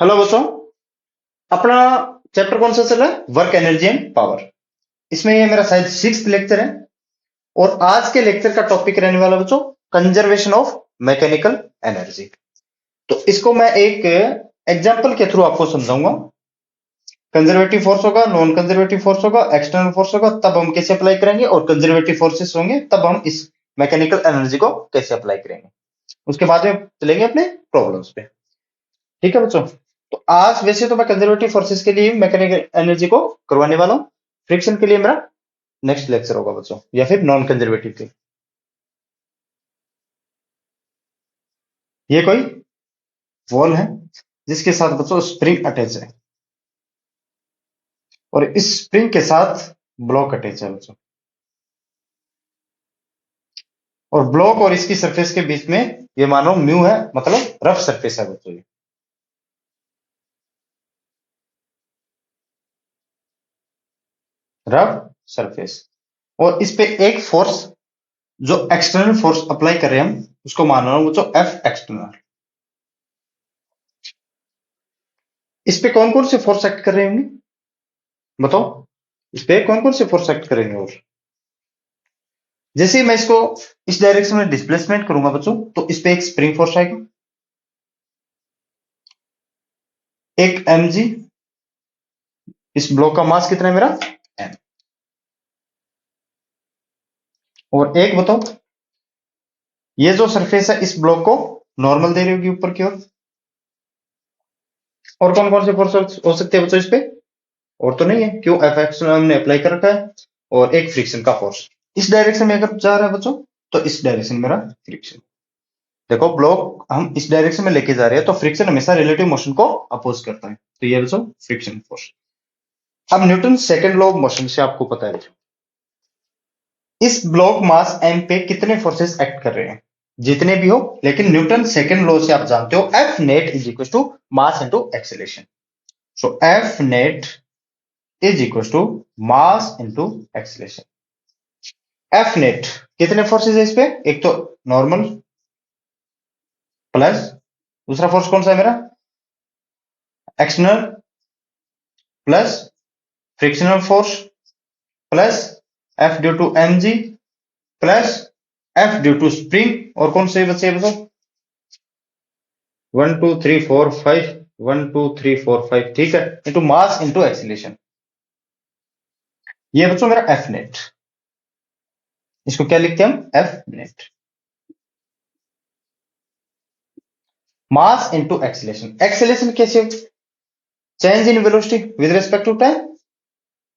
Hello बच्चों। अपना chapter कौन सा चल रहा है? Work energy and power. इसमें ये मेरा शायद 6th लेक्चर है और आज के लेक्चर का टॉपिक रहने वाला बच्चों कंजर्वेशन ऑफ मैकेनिकल एनर्जी। तो इसको मैं एक एग्जांपल के थ्रू आपको समझाऊंगा। कंजर्वेटिव फोर्स होगा, नॉन कंजर्वेटिव फोर्स होगा, एक्सटर्नल फोर्स होगा, तब हम कैसे अप्लाई करेंगे, और कंजर्वेटिव फोर्सेस होंगे तब हम इस मैकेनिकल एनर्जी को कैसे अप्लाई करेंगे। उसके बाद में चलेंगे अपने प्रॉब्लम्स पे। ठीक है बच्चों। तो आज वैसे तो मैं कंजर्वेटिव फोर्सेस के लिए मैकेनिकल एनर्जी को करवाने वाला हूँ। फ्रिक्शन के लिए मेरा नेक्स्ट लेक्चर होगा बच्चों, या फिर नॉन कंजर्वेटिव के। ये कोई वॉल है जिसके साथ बच्चों स्प्रिंग अटैच है, और इस स्प्रिंग के साथ ब्लॉक अटैच है बच्चों। और ब्लॉक और इसकी सरफेस के बीच में ये मानो म्यू है, मतलब रफ सरफेस है बच्चों। ये रफ सरफेस, और इस पे एक फोर्स जो एक्सटर्नल फोर्स अप्लाई कर रहे हैं हम, उसको मान रहा हूं बच्चों एफ एक्सटर्नल। इस पे कौन कौन से फोर्स एक्ट कर रहे होंगे बताओ? इस पे कौन कौन से फोर्स एक्ट करेंगे? और जैसे ही मैं इसको इस डायरेक्शन में डिस्प्लेसमेंट करूंगा बच्चों, तो इस पे एक स्प्रिंग फोर्स आएगा, एक mg। इस ब्लॉक का मास कितना है मेरा? m। और एक बताओ, ये जो सरफेस है इस ब्लॉक को नॉर्मल दे रही होगी ऊपर की ओर। और कौन कौन से फोर्स हो सकते हैं बच्चों इस पे? और तो नहीं है, क्यों? एफ एक्स हमने अप्लाई कर रखा है। और एक फ्रिक्शन का फोर्स इस डायरेक्शन में अगर जा रहा है बच्चों, तो इस डायरेक्शन में मेरा फ्रिक्शन। देखो, ब्लॉक हम इस डायरेक्शन में लेके जा रहे हैं, तो फ्रिक्शन हमेशा रिलेटिव मोशन को अपोज करता है। तो ये बच्चों फ्रिक्शन फोर्स। अब Newton second law of motion से आपको पता है इस ब्लॉक मास m पे कितने फोर्सेस एक्ट कर रहे हैं, जितने भी हो। लेकिन न्यूटन सेकंड लॉ से आप जानते हो F net is equal to mass into acceleration. So F net is equal to mass into acceleration. F net कितने फोर्सेस है इस पे? एक तो नॉर्मल, प्लस दूसरा फोर्स कौन सा है मेरा? External, plus frictional force, plus F due to M g, plus F due to spring. और कौन से बचे बताओ? 1 2 3 4 5, 1 2 3 4 5, ठीक है, इंटू मास इंटू एक्सीलरेशन। ये बच्चों मेरा एफ नेट। इसको क्या लिखते हैं हम? F net. Mass into acceleration. Acceleration कैसे? Change in velocity with respect to time.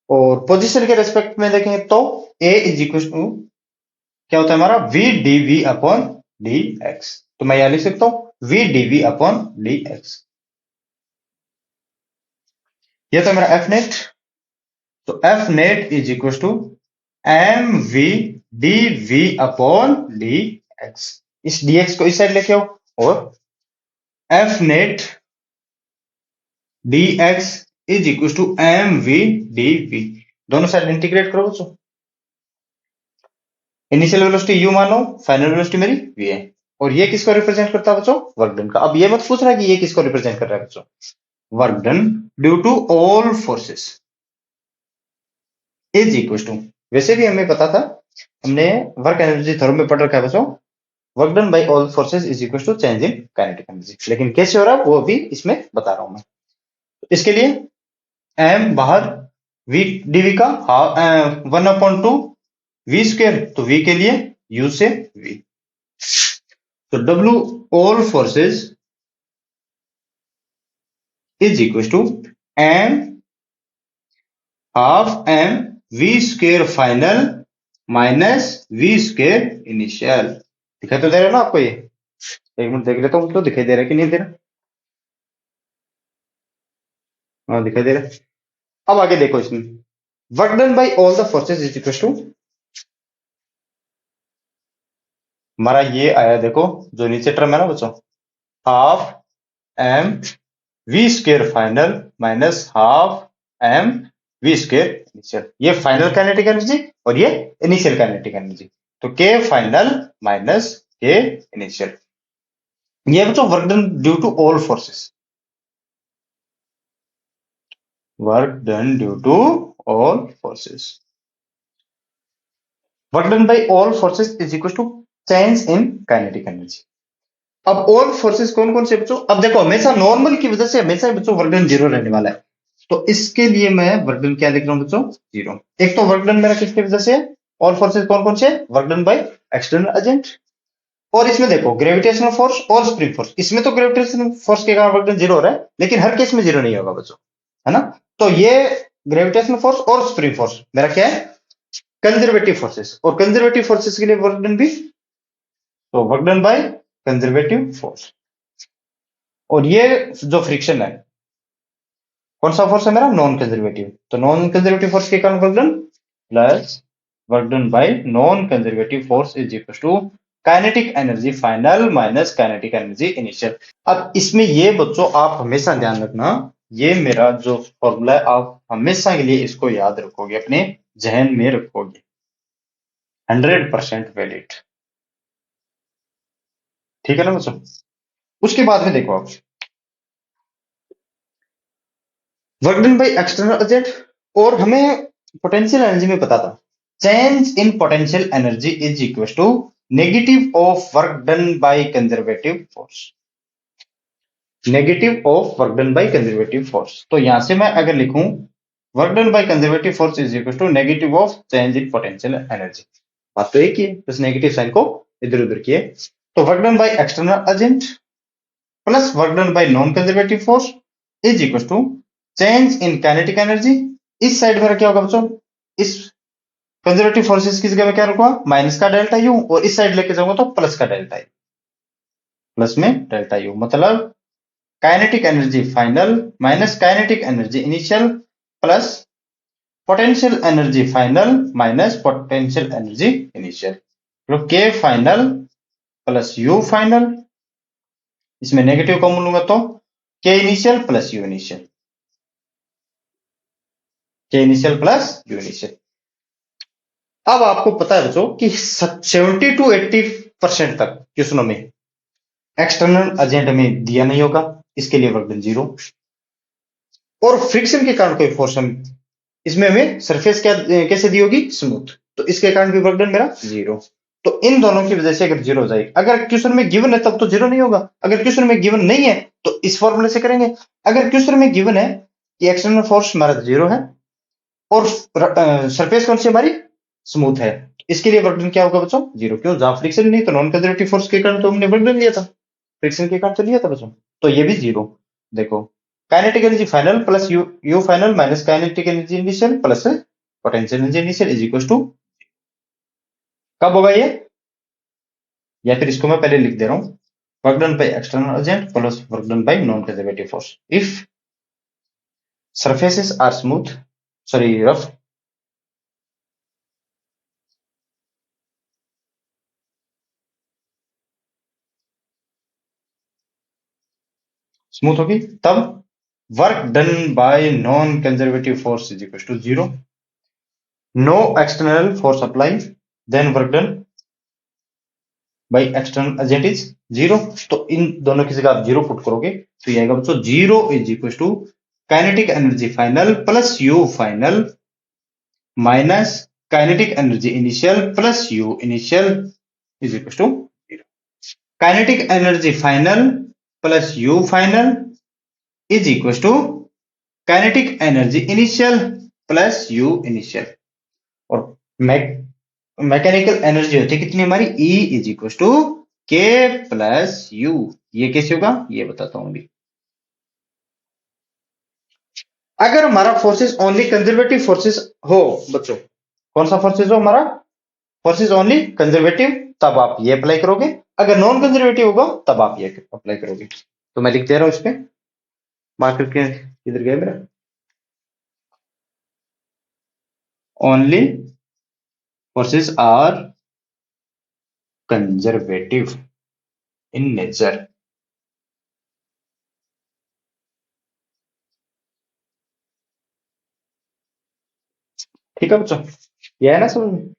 और पोजीशन के रेस्पेक्ट में देखें तो ए इज इक्वल टू क्या होता है हमारा? V d v upon D x. तो मैं यहां लिख सकता हूं v d v upon D x. ये तो मेरा एफ नेट। तो F net is equal to M v d v upon D x. इस dx को इस साइड लेके आओ, और F net d x is equal to M v d v. दोनों साइड इंटीग्रेट करो बच्चों। इनिशियल वेलोसिटी यू मानो, फाइनल वेलोसिटी मेरी वी है। और ये किसको रिप्रेजेंट करता है बच्चों? वर्क डन का। अब ये मत पूछना कि ये किसको रिप्रेजेंट कर रहा है बच्चों। Work done due to all forces is equal to, वैसे भी हमें पता था, हमने वर्क एनर्जी थ्योरम में पढ़ रखा है बच्चों, work done by all forces is equal to change in kinetic energy. लेकिन कैसे हो रहा है वो भी इसमें बता रहा हूं मैं। इसके लिए एम बाहर, वी डीवी का 1/2 वी स्क्वायर, तो वी के लिए यू से वी। तो W all forces is equal to m half M we square final minus v square initial. दिखाई तो दे रहा है ना आपको ये? एक मिनट देख लेता हूं तो दिखाई दे रहा है कि नहीं दे रहा। हाँ, दिखाई दे रहा है। अब आगे देखो इसमें, work done by all the forces is equal to हमारा ये आया, देखो जो नीचे टर्म है ना बच्चों, half M we square final minus half M we square initial. ये फाइनल काइनेटिक एनर्जी और ये इनिशियल काइनेटिक एनर्जी। तो के फाइनल माइनस के इनिशियल। ये बच्चों work done due to all forces. Work done due to all forces. Work done by all forces is equal to change in kinetic energy. अब all forces कौन कौन से बच्चों? अब देखो हमेशा नॉर्मल की वजह से हमेशा ही बच्चों वर्क डन जीरो रहने वाला है, तो इसके लिए मैं वर्क डन क्या लिख रहा हूं बच्चों? जीरो। एक तो वर्क डन मेरा किसकी वजह से? ऑल फोर्सेस कौन कौन से? Work done by external agent. और इसमें देखो ग्रेविटेशनल फोर्स और स्प्रिंग फोर्स, इसमें तो ग्रेविटेशनल फोर्स के कारण वर्क डन जीरो हो रहा है, लेकिन हर केस में जीरो नहीं होगा बच्चों, है ना? तो ये ग्रेविटेशनल फोर्स और स्प्रिंग फोर्स मेरा क्या है? कंजर्वेटिव फोर्सेस, और कंजर्वेटिव फोर्सेस के लिए वर्क डन भी तो work done by conservative force. और ये जो फ्रिक्शन है कौन सा फोर्स है मेरा? Non conservative. तो नॉन कंजर्वेटिव फोर्स के कारण work done plus work done by non conservative force is equal to kinetic energy final minus kinetic energy initial. अब इसमें ये बच्चों आप हमेशा ध्यान रखना, ये मेरा जो फॉर्मूला है आप हमेशा के लिए इसको याद रखोगे, अपने जहन में रखोगे, 100% वैलिड। ठीक है ना बच्चों? उसके बाद में देखो आप work done by external agent, और हमें पोटेंशियल एनर्जी में पता था change in potential energy is equal to negative of work done by conservative force. Negative of work done by conservative force, तो यहां से मैं अगर लिखूं work done by conservative force is equal to negative of change in potential energy, बात तो एक ही है, बस नेगेटिव साइन को इधर उधर किए। तो work done by external agent plus work done by non conservative force is equal to change in kinetic energy. इस साइड में क्या होगा बच्चों? इस कंजर्वेटिव फोर्सेस की जगह में क्या रखूंगा? माइनस का डेल्टा यू, और इस साइड लेके जाऊंगा तो प्लस का डेल्टा यू, प्लस में डेल्टा यू, मतलब kinetic energy final minus kinetic energy initial plus potential energy final minus potential energy initial, तो के फाइनल प्लस यू फाइनल, इसमें नेगेटिव कॉमन लूंगा तो के इनिशियल प्लस यू इनिशियल, के इनिशियल प्लस यू इनिशियल। अब आपको पता है बच्चों कि 70 to 80% तक क्वेश्चनों में एक्सटर्नल एजेंट हमें दिया नहीं होगा, इसके लिए वर्क डन जीरो। और फ्रिक्शन के कारण कोई फोर्स हम इसमें हमें सरफेस क्या कैसे दी होगी? स्मूथ, तो इसके कारण भी वर्क डन मेरा जीरो। तो इन दोनों की वजह से अगर जीरो हो जाएगी, अगर क्वेश्चन में गिवन है तब तो जीरो नहीं होगा, अगर क्वेश्चन में गिवन नहीं है तो इस फॉर्मूले से करेंगे। अगर क्वेश्चन में गिवन है कि एक्सटर्नल फोर्स हमारा जीरो है और सरफेस कौन सी हमारी? स्मूथ है, इसके लिए वर्क डन क्या होगा बच्चों? जीरो। क्यों? जहां फ्रिक्शन नहीं तो नॉन कंजर्वेटिव फोर्स के कारण तो हमने वर्क डन लिया था, फ्रिक्शन के कारण तो लिया था बच्चों, तो ये भी जीरो। देखो kinetic energy final plus U U final minus kinetic energy initial plus potential energy initial is equal to, कब होगा ये? या फिर इसको मैं पहले लिख दे रहा हूं, work done by external agent plus work done by non conservative force if surfaces are smooth, sorry rough, smooth होगी तब work done by non conservative force is equal to zero, no external force apply, then work done by external agent is zero. तो इन दोनों की जगह आप zero put करोगे तो ये आएगा बच्चों zero is equal to kinetic energy final plus U final minus kinetic energy initial plus U initial is equal to zero. Kinetic energy final plus U final is equal to kinetic energy initial plus U initial, और mechanical energy होती है कितनी हमारी? E is equal to के plus U. ये कैसे होगा ये बताता हूं अभी। अगर हमारा फोर्सेस ओनली कंजर्वेटिव फोर्सेस हो बच्चों, कौन सा फोर्सेस हो हमारा? फोर्सेस ओनली कंजर्वेटिव, तब आप ये अप्लाई करोगे, अगर नॉन कंजर्वेटिव होगा तब आप ये अप्लाई करोगे। तो मैं लिख दे रहा हूं इसमें, मार्कर के इधर गया मेरा, only forces are conservative in nature। ठीक है बच्चों, ये है ना समझ में?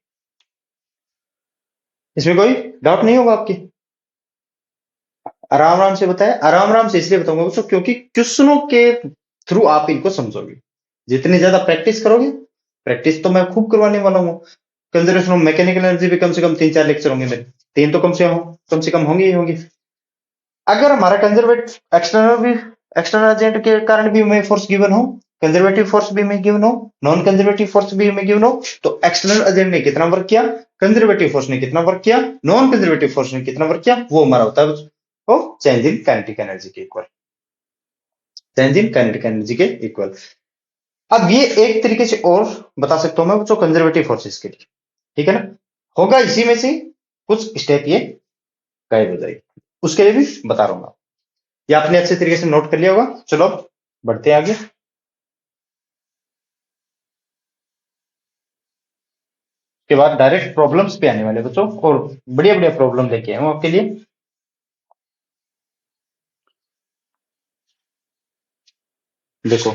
इसमें कोई डाउट नहीं होगा आपकी? आराम आराम से बताया, आराम आराम से इसलिए बताऊंगा बच्चों क्योंकि क्वेश्चनों के थ्रू आप इनको समझोगे। जितनी ज्यादा प्रैक्टिस करोगे, प्रैक्टिस तो मैं खूब करवाने वाला हूँ। कंजर्वेशन ऑफ मैकेनिकल एनर्जी भी कम से कम 3-4 लेक्चर होंगे मेरे, 3 तो कम से कम होंगे ही होंगे। अगर हमारा कंजर्वेटिव एक्सटर्नल एजेंट के कारण भी हमें फोर्स गिवन हो, कंजर्वेटिव फोर्स भी हमें गिवन हो, नॉन कंजर्वेटिव फोर्स भी हमें गिवन हो, तो एक्सटर्नल एजेंट ने कितना वर्क किया, कंजर्वेटिव फोर्स ने कितना वर्क किया, नॉन कंजर्वेटिव फोर्स ने कितना वर्क किया, वो हमारा होता है वो चेंज इन काइनेटिक एनर्जी के equal, change in kinetic energy के इक्वल। अब ये एक तरीके से और बता सकता हूं मैं जो कंजर्वेटिव फोर्सेस के लिए, ठीक है ना, होगा इसी में से कुछ स्टेप ये गायब हो जाएगी, उसके लिए भी बता रहा हूं। ये आपने अच्छे तरीके से नोट कर लिया होगा। चलो बढ़ते हैं आगे। के बाद डायरेक्ट प्रॉब्लम्स पे आने वाले बच्चों, और बढ़िया बढ़िया प्रॉब्लम लेके आए हूं आपके लिए। देखो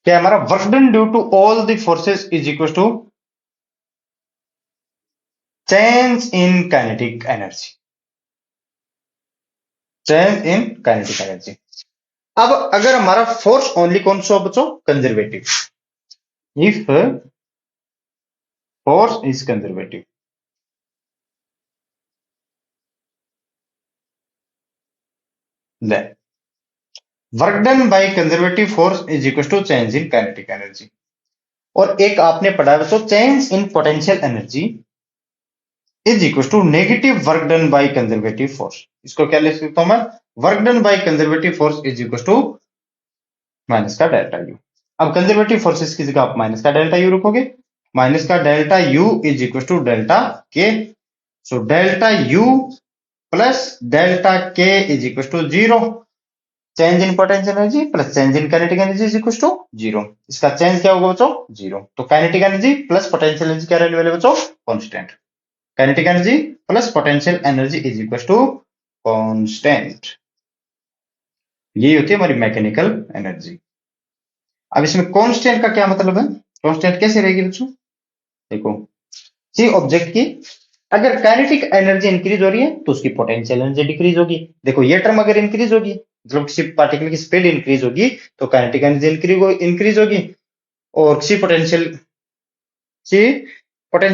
क्या हमारा work done due to all the forces is equal to change in kinetic energy, change in kinetic energy. अब अगर हमारा फोर्स ओनली कौन सा हो बच्चों, conservative, if force is conservative, then work done by conservative force is equal to change in kinetic energy. और एक आपने पढ़ा है बच्चों, change in potential energy is equal to negative work done by conservative force. इसको क्या लिख सकता हूं मैं, work done by conservative force is equal to minus का डेल्टा यू। अब कंजर्वेटिव फोर्सेस की जगह आप माइनस का डेल्टा यू रखोगे, माइनस का delta U is equal to delta K. So delta U plus delta K is equal to zero, change in potential energy plus change in kinetic energy is equal to zero. इसका change क्या होगा बच्चों, zero. तो kinetic energy plus potential energy क्या रहने वाले बच्चों, constant. Kinetic energy plus potential energy is equal to constant. ये होती है हमारी मैकेनिकल एनर्जी। अब इसमें कांस्टेंट का क्या मतलब है, कांस्टेंट कैसे रहेगी बच्चों, देखो किसी ऑब्जेक्ट की अगर काइनेटिक एनर्जी इंक्रीज हो रही है तो उसकी पोटेंशियल एनर्जी डिक्रीज होगी। देखो ये टर्म अगर इंक्रीज होगी मतलब किसी पार्टिकल की स्पीड इंक्रीज होगी तो काइनेटिक एनर्जी इंक्रीज होगी, और किसी पोटेंशियल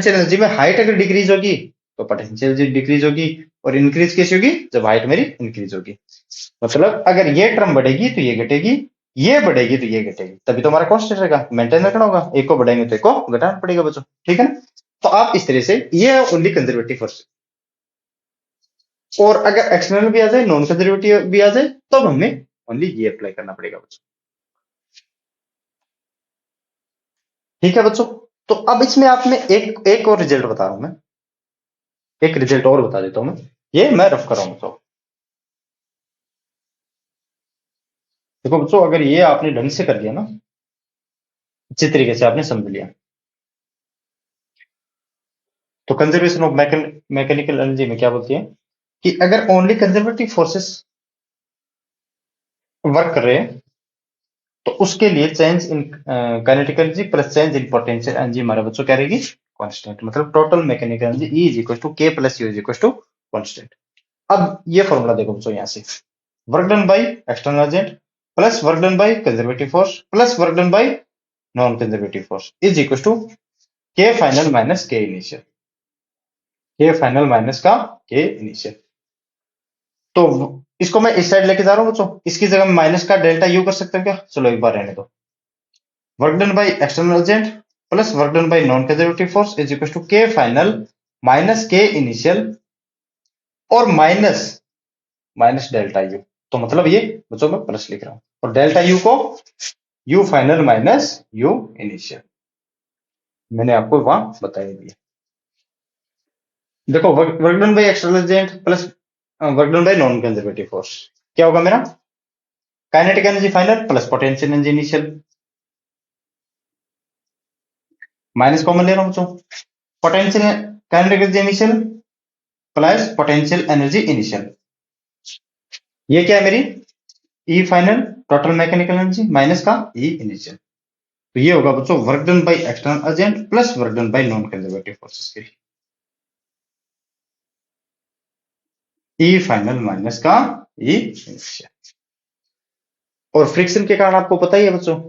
एनर्जी में हाइट अगर डिक्रीज होगी तो पोटेंशियल एनर्जी डिक्रीज होगी, और इंक्रीज कैसे होगी, जब हाइट मेरी इंक्रीज होगी। मतलब अगर ये टर्म बढ़ेगी तो ये घटेगी, ये बढ़ेगी तो ये घटेगी, तभी तो हमारा कांस्टेंट रहेगा, मेंटेन रखना होगा, एक को बढ़ाएंगे तो एक को घटाना पड़ेगा बच्चों, ठीक है ना। तो आप इस तरह से, ये ओनली कंजर्वेटिव फोर्स, और अगर एक्सटर्नल भी आ जाए, नॉन कंजर्वेटिव भी आ जाए, तब हमें ओनली ये अप्लाई करना पड़ेगा बच्चों, ठीक है बच्चों। तो अब इसमें आप में एक एक और रिजल्ट बता रहा हूं मैं, एक रिजल्ट और बता देता हूं मैं, ये मैं रफ कर रहा हूं बच्चों। देखो बच्चों अगर ये आपने ढंग से कर लिया ना, अच्छी तरीके से आपने समझ लिया, तो कंजर्वेशन ऑफ मैकेनिकल एनर्जी में क्या बोलती है कि अगर ओनली कंजर्वेटिव फोर्सेस वर्क कर रहे हैं तो उसके लिए change in kinetic energy plus change in potential energy हमारे बच्चों क्या रहेगी, कांस्टेंट। मतलब total mechanical energy E is equal to K plus U is equal to constant. अब ये फॉर्मूला देखो बच्चों, यहां से work done by external agent plus work done by conservative force plus work done by non conservative force is equal to K final minus K initial, K final minus का K initial. तो इसको मैं इस side लेके जा रहा हूं बच्चों, इसकी जगह माइनस का डेल्टा यू कर सकते हैं क्या, चलो एक बार रहने दो। Work done by external agent plus work done by non conservative force is equal to K final minus K initial, और माइनस माइनस डेल्टा यू। तो मतलब ये बच्चों मैं प्लस लिख रहा हूं, और डेल्टा यू को U final minus U initial, मैंने आपको वहां बताया दिया। देखो work done by external agent plus work done by non conservative force क्या होगा मेरा, kinetic energy final plus potential energy initial, minus common ले रहा हूं बच्चों, potential kinetic energy initial plus potential energy initial, ये क्या है मेरी E final total mechanical energy minus का ई इनिशियल। तो ये होगा बच्चों work done by external agent plus work done by non conservative forces के लिए, ई फाइनल माइनस का ई इनिशियल। और फ्रिक्शन के कारण आपको पता ही है बच्चों,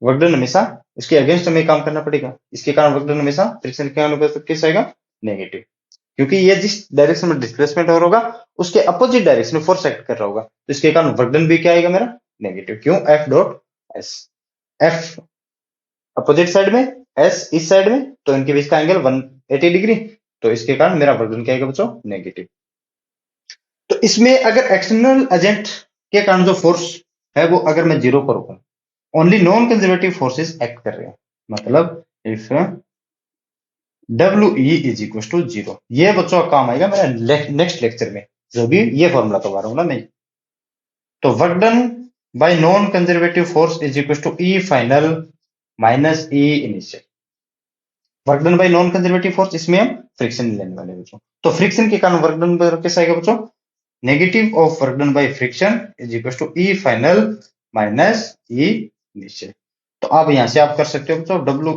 वर्कडन हमेशा इसके अगेंस्ट हमें काम करना पड़ेगा, इसके कारण वर्कडन हमेशा फ्रिक्शन के अनुपात कैसे आएगा, नेगेटिव, क्योंकि ये जिस डायरेक्शन में डिस्प्लेसमेंट हो रहा होगा उसके अपोजिट डायरेक्शन में फोर्स एक्ट कर रहा होगा, तो इसके कारण वर्कडन भी क्या आएगा मेरा, नेगेटिव। क्यों, F dot S, F opposite side में, एस इस साइड में, तो इनके बीच का एंगल 180 डिग्री, तो इसके कारण मेरा वर्कडन क्या आएगा बच्चों, नेगेटिव। तो इसमें अगर एक्सटर्नल एजेंट के कारण जो फोर्स है वो अगर मैं जीरो पर रखूं, only non conservative forces act कर रहे हैं, मतलब if W E is equal to zero, ये बच्चों का काम आएगा मेरा नेक्स्ट लेक्चर में, जो भी ये फॉर्मूला तो रहा हूं ना मैं। तो work done by non conservative force is equal to E final minus E initial. Work done by non conservative force, इसमें हम फ्रिक्शन लेने वाले बच्चों, तो फ्रिक्शन के कारण वर्क डन कैसा आएगा बच्चों, negative of work done by friction is equal to E final minus E initial. तो आप यहां से आप कर सकते हो बच्चों W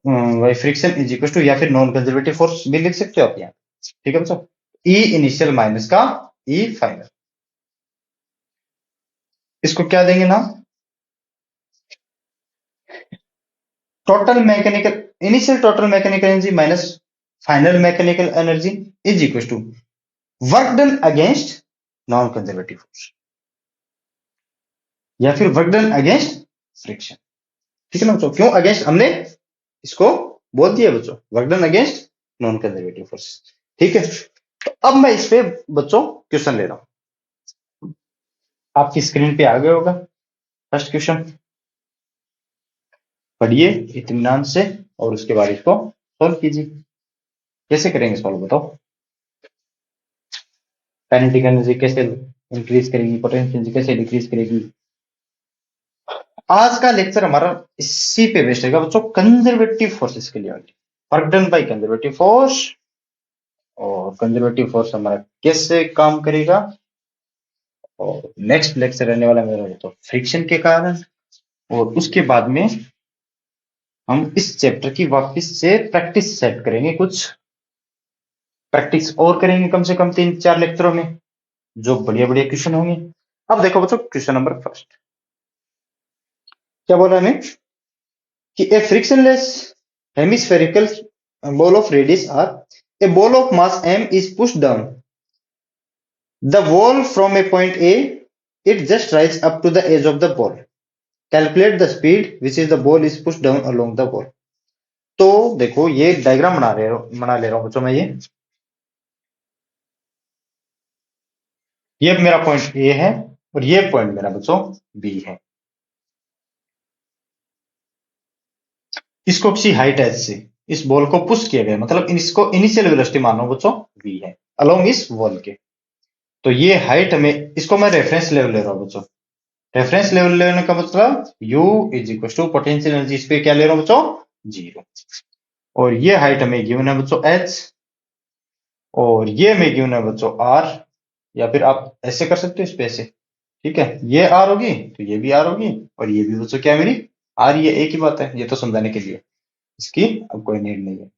by friction is equal to, या फिर नॉन कंजर्वेटिव फोर्स भी लिख सकते हो आप यहाँ, ठीक है बच्चों, ई इनिशियल माइनस का ई फाइनल, इसको क्या देंगे ना, total mechanical initial total mechanical energy minus final mechanical energy is equal to work done against non conservative force, या फिर वर्क डन अगेंस्ट फ्रिक्शन, ठीक है ना बच्चों। क्यों अगेंस्ट, हमने इसको बोल दिया बच्चों, work done against non conservative force, ठीक है। तो अब मैं इस पे बच्चों क्वेश्चन ले रहा हूं, आपकी स्क्रीन पे आ गया होगा फर्स्ट क्वेश्चन, पढ़िए इत्मीनान से और उसके बाद इसको सॉल्व कीजिए। कैसे करेंगे सॉल्व बताओ, काइनेटिक एनर्जी कैसे इंक्रीज करेगी, पोटेंशियल एनर्जी कैसे डिक्रीज करेगी। आज का लेक्चर हमारा इसी पे बेस्ड रहेगा बच्चों, कंजर्वेटिव फोर्सेस के लिए, work done by conservative force, और कंजर्वेटिव फोर्स हमारा कैसे काम करेगा, और नेक्स्ट लेक्चर रहने वाला मेरा तो फ्रिक्शन के कारण, और उसके बाद में हम इस चैप्टर की वापस से प्रैक्टिस सेट करेंगे, कुछ प्रैक्टिस और करेंगे कम से कम 3-4 लेक्चरों में, जो बढ़िया बढ़िया क्वेश्चन होंगे। अब देखो बच्चों क्वेश्चन नंबर फर्स्ट, क्या बोला हमें कि a frictionless hemispherical ball of radius R, a ball of mass m is pushed down the wall from a point A, it just rises up to the edge of the ball, calculate the speed which is the ball is pushed down along the wall। तो देखो ये diagram बना ले रहा हूं बच्चों मैं, ये मेरा पॉइंट ए है और ये पॉइंट मेरा बच्चों बी है, इसको किसी हाइट एच से इस बॉल को पुश किया गया, मतलब इसको इनिशियल वेलोसिटी मानो बच्चों v है अलोंग इस वॉल के। तो ये हाइट हमें, इसको मैं रेफरेंस लेवल ले रहा हूं बच्चों, रेफरेंस लेवल लेने का मतलब u is equal to potential energy, इस पे क्या ले रहा हूं बच्चों, जीरो, और ये हाइट हमें गिवन है बच्चों h, और ये हमें गिवन है बच्चों r, या फिर आप ऐसे कर सकते हो इस पे ऐसे, ठीक है, ये r होगी तो ये भी r होगी, और ये भी बच्चों क्या है मेरी r, ये एक ही बात है, ये तो समझाने के लिए, इसकी अब कोई नीड नहीं है।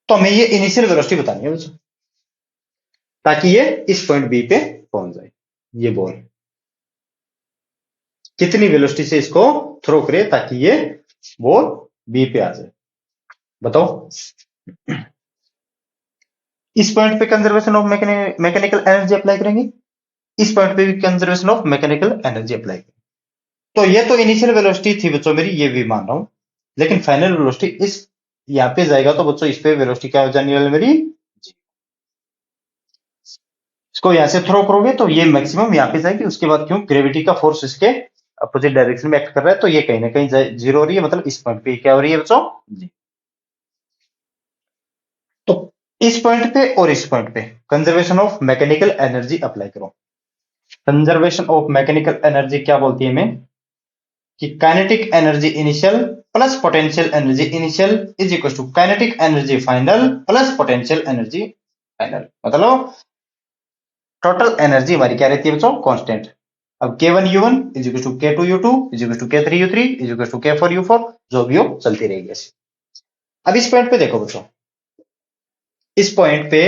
तो हमें ये इनिशियल वेलोसिटी बतानी है बच्चों, ताकि ये इस पॉइंट बी पे पहुंच जाए, ये बॉल कितनी वेलोसिटी से इसको थ्रो करे ताकि ये बॉल बी पे आ जाए, बताओ। इस पॉइंट पे conservation of mechanical energy apply करेंगे, इस पॉइंट पे भी conservation of mechanical energy apply करेंगे। तो ये तो इनिशियल वेलोसिटी थी बच्चों मेरी, ये भी मान रहा हूं, लेकिन फाइनल वेलोसिटी इस यहां पे जाएगा तो बच्चों इस पे वेलोसिटी क्या हो जाने वाली मेरी, इसको यहां से थ्रो करोगे तो ये मैक्सिमम यहां पे जाएगी, उसके बाद क्यों ग्रेविटी का फोर्स इसके अपोजिट डायरेक्शन में एक्ट कर रहा है, तो ये कहीं ना कहीं जीरो हो रही है, मतलब इस पॉइंट पे क्या हो रही है बच्चों, जी। तो इस पॉइंट पे और इस पॉइंट पे conservation of mechanical energy apply करो। कंजर्वेशन ऑफ मैकेनिकल एनर्जी क्या बोलती है हमें कि kinetic energy initial plus potential energy initial is equal to kinetic energy final plus potential energy final, मतलब टोटल एनर्जी हमारी क्या रहती है बच्चों, कांस्टेंट। अब K1U1 is equal to K2U2 is equal to K3U3 is equal to K4U4, जो भी हो चलती रहेगी ऐसे। अब इस पॉइंट पे देखो बच्चों, इस पॉइंट पे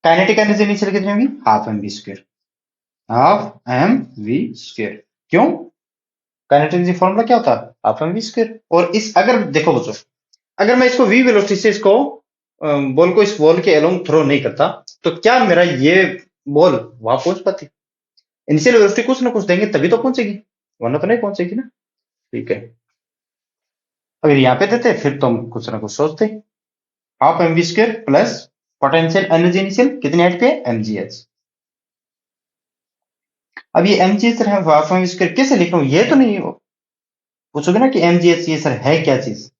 काइनेटिक एनर्जी इनिशियल कितनी होगी, half M we square, half M we square, क्यों? काइनेटिक एनर्जी फॉर्मूला क्या होता है? Half M we square. और इस अगर देखो बच्चों, अगर मैं इसको v वेलोसिटी से इसको बॉल को इस बॉल के अलोंग थ्रो नहीं करता, तो क्या मेरा ये बॉल वहां पहुंच पाती? इनिशियल वेलोसिटी कुछ ना कुछ देंगे तभी तो पहुंचेगी, वरना तो नहीं पहुंचेगी ना। ठीक है, अगर यहाँ पे देते फिर तो हम कुछ ना कुछ सोचते। Half M we square plus potential energy initial कितनी हाइट पे? mgh। अब ये mgh है, हाफ एम वी स्क्वायर कैसे लिख रहा हूँ ये तो नहीं हो पूछोगे ना कि mgh ये सर है क्या चीज?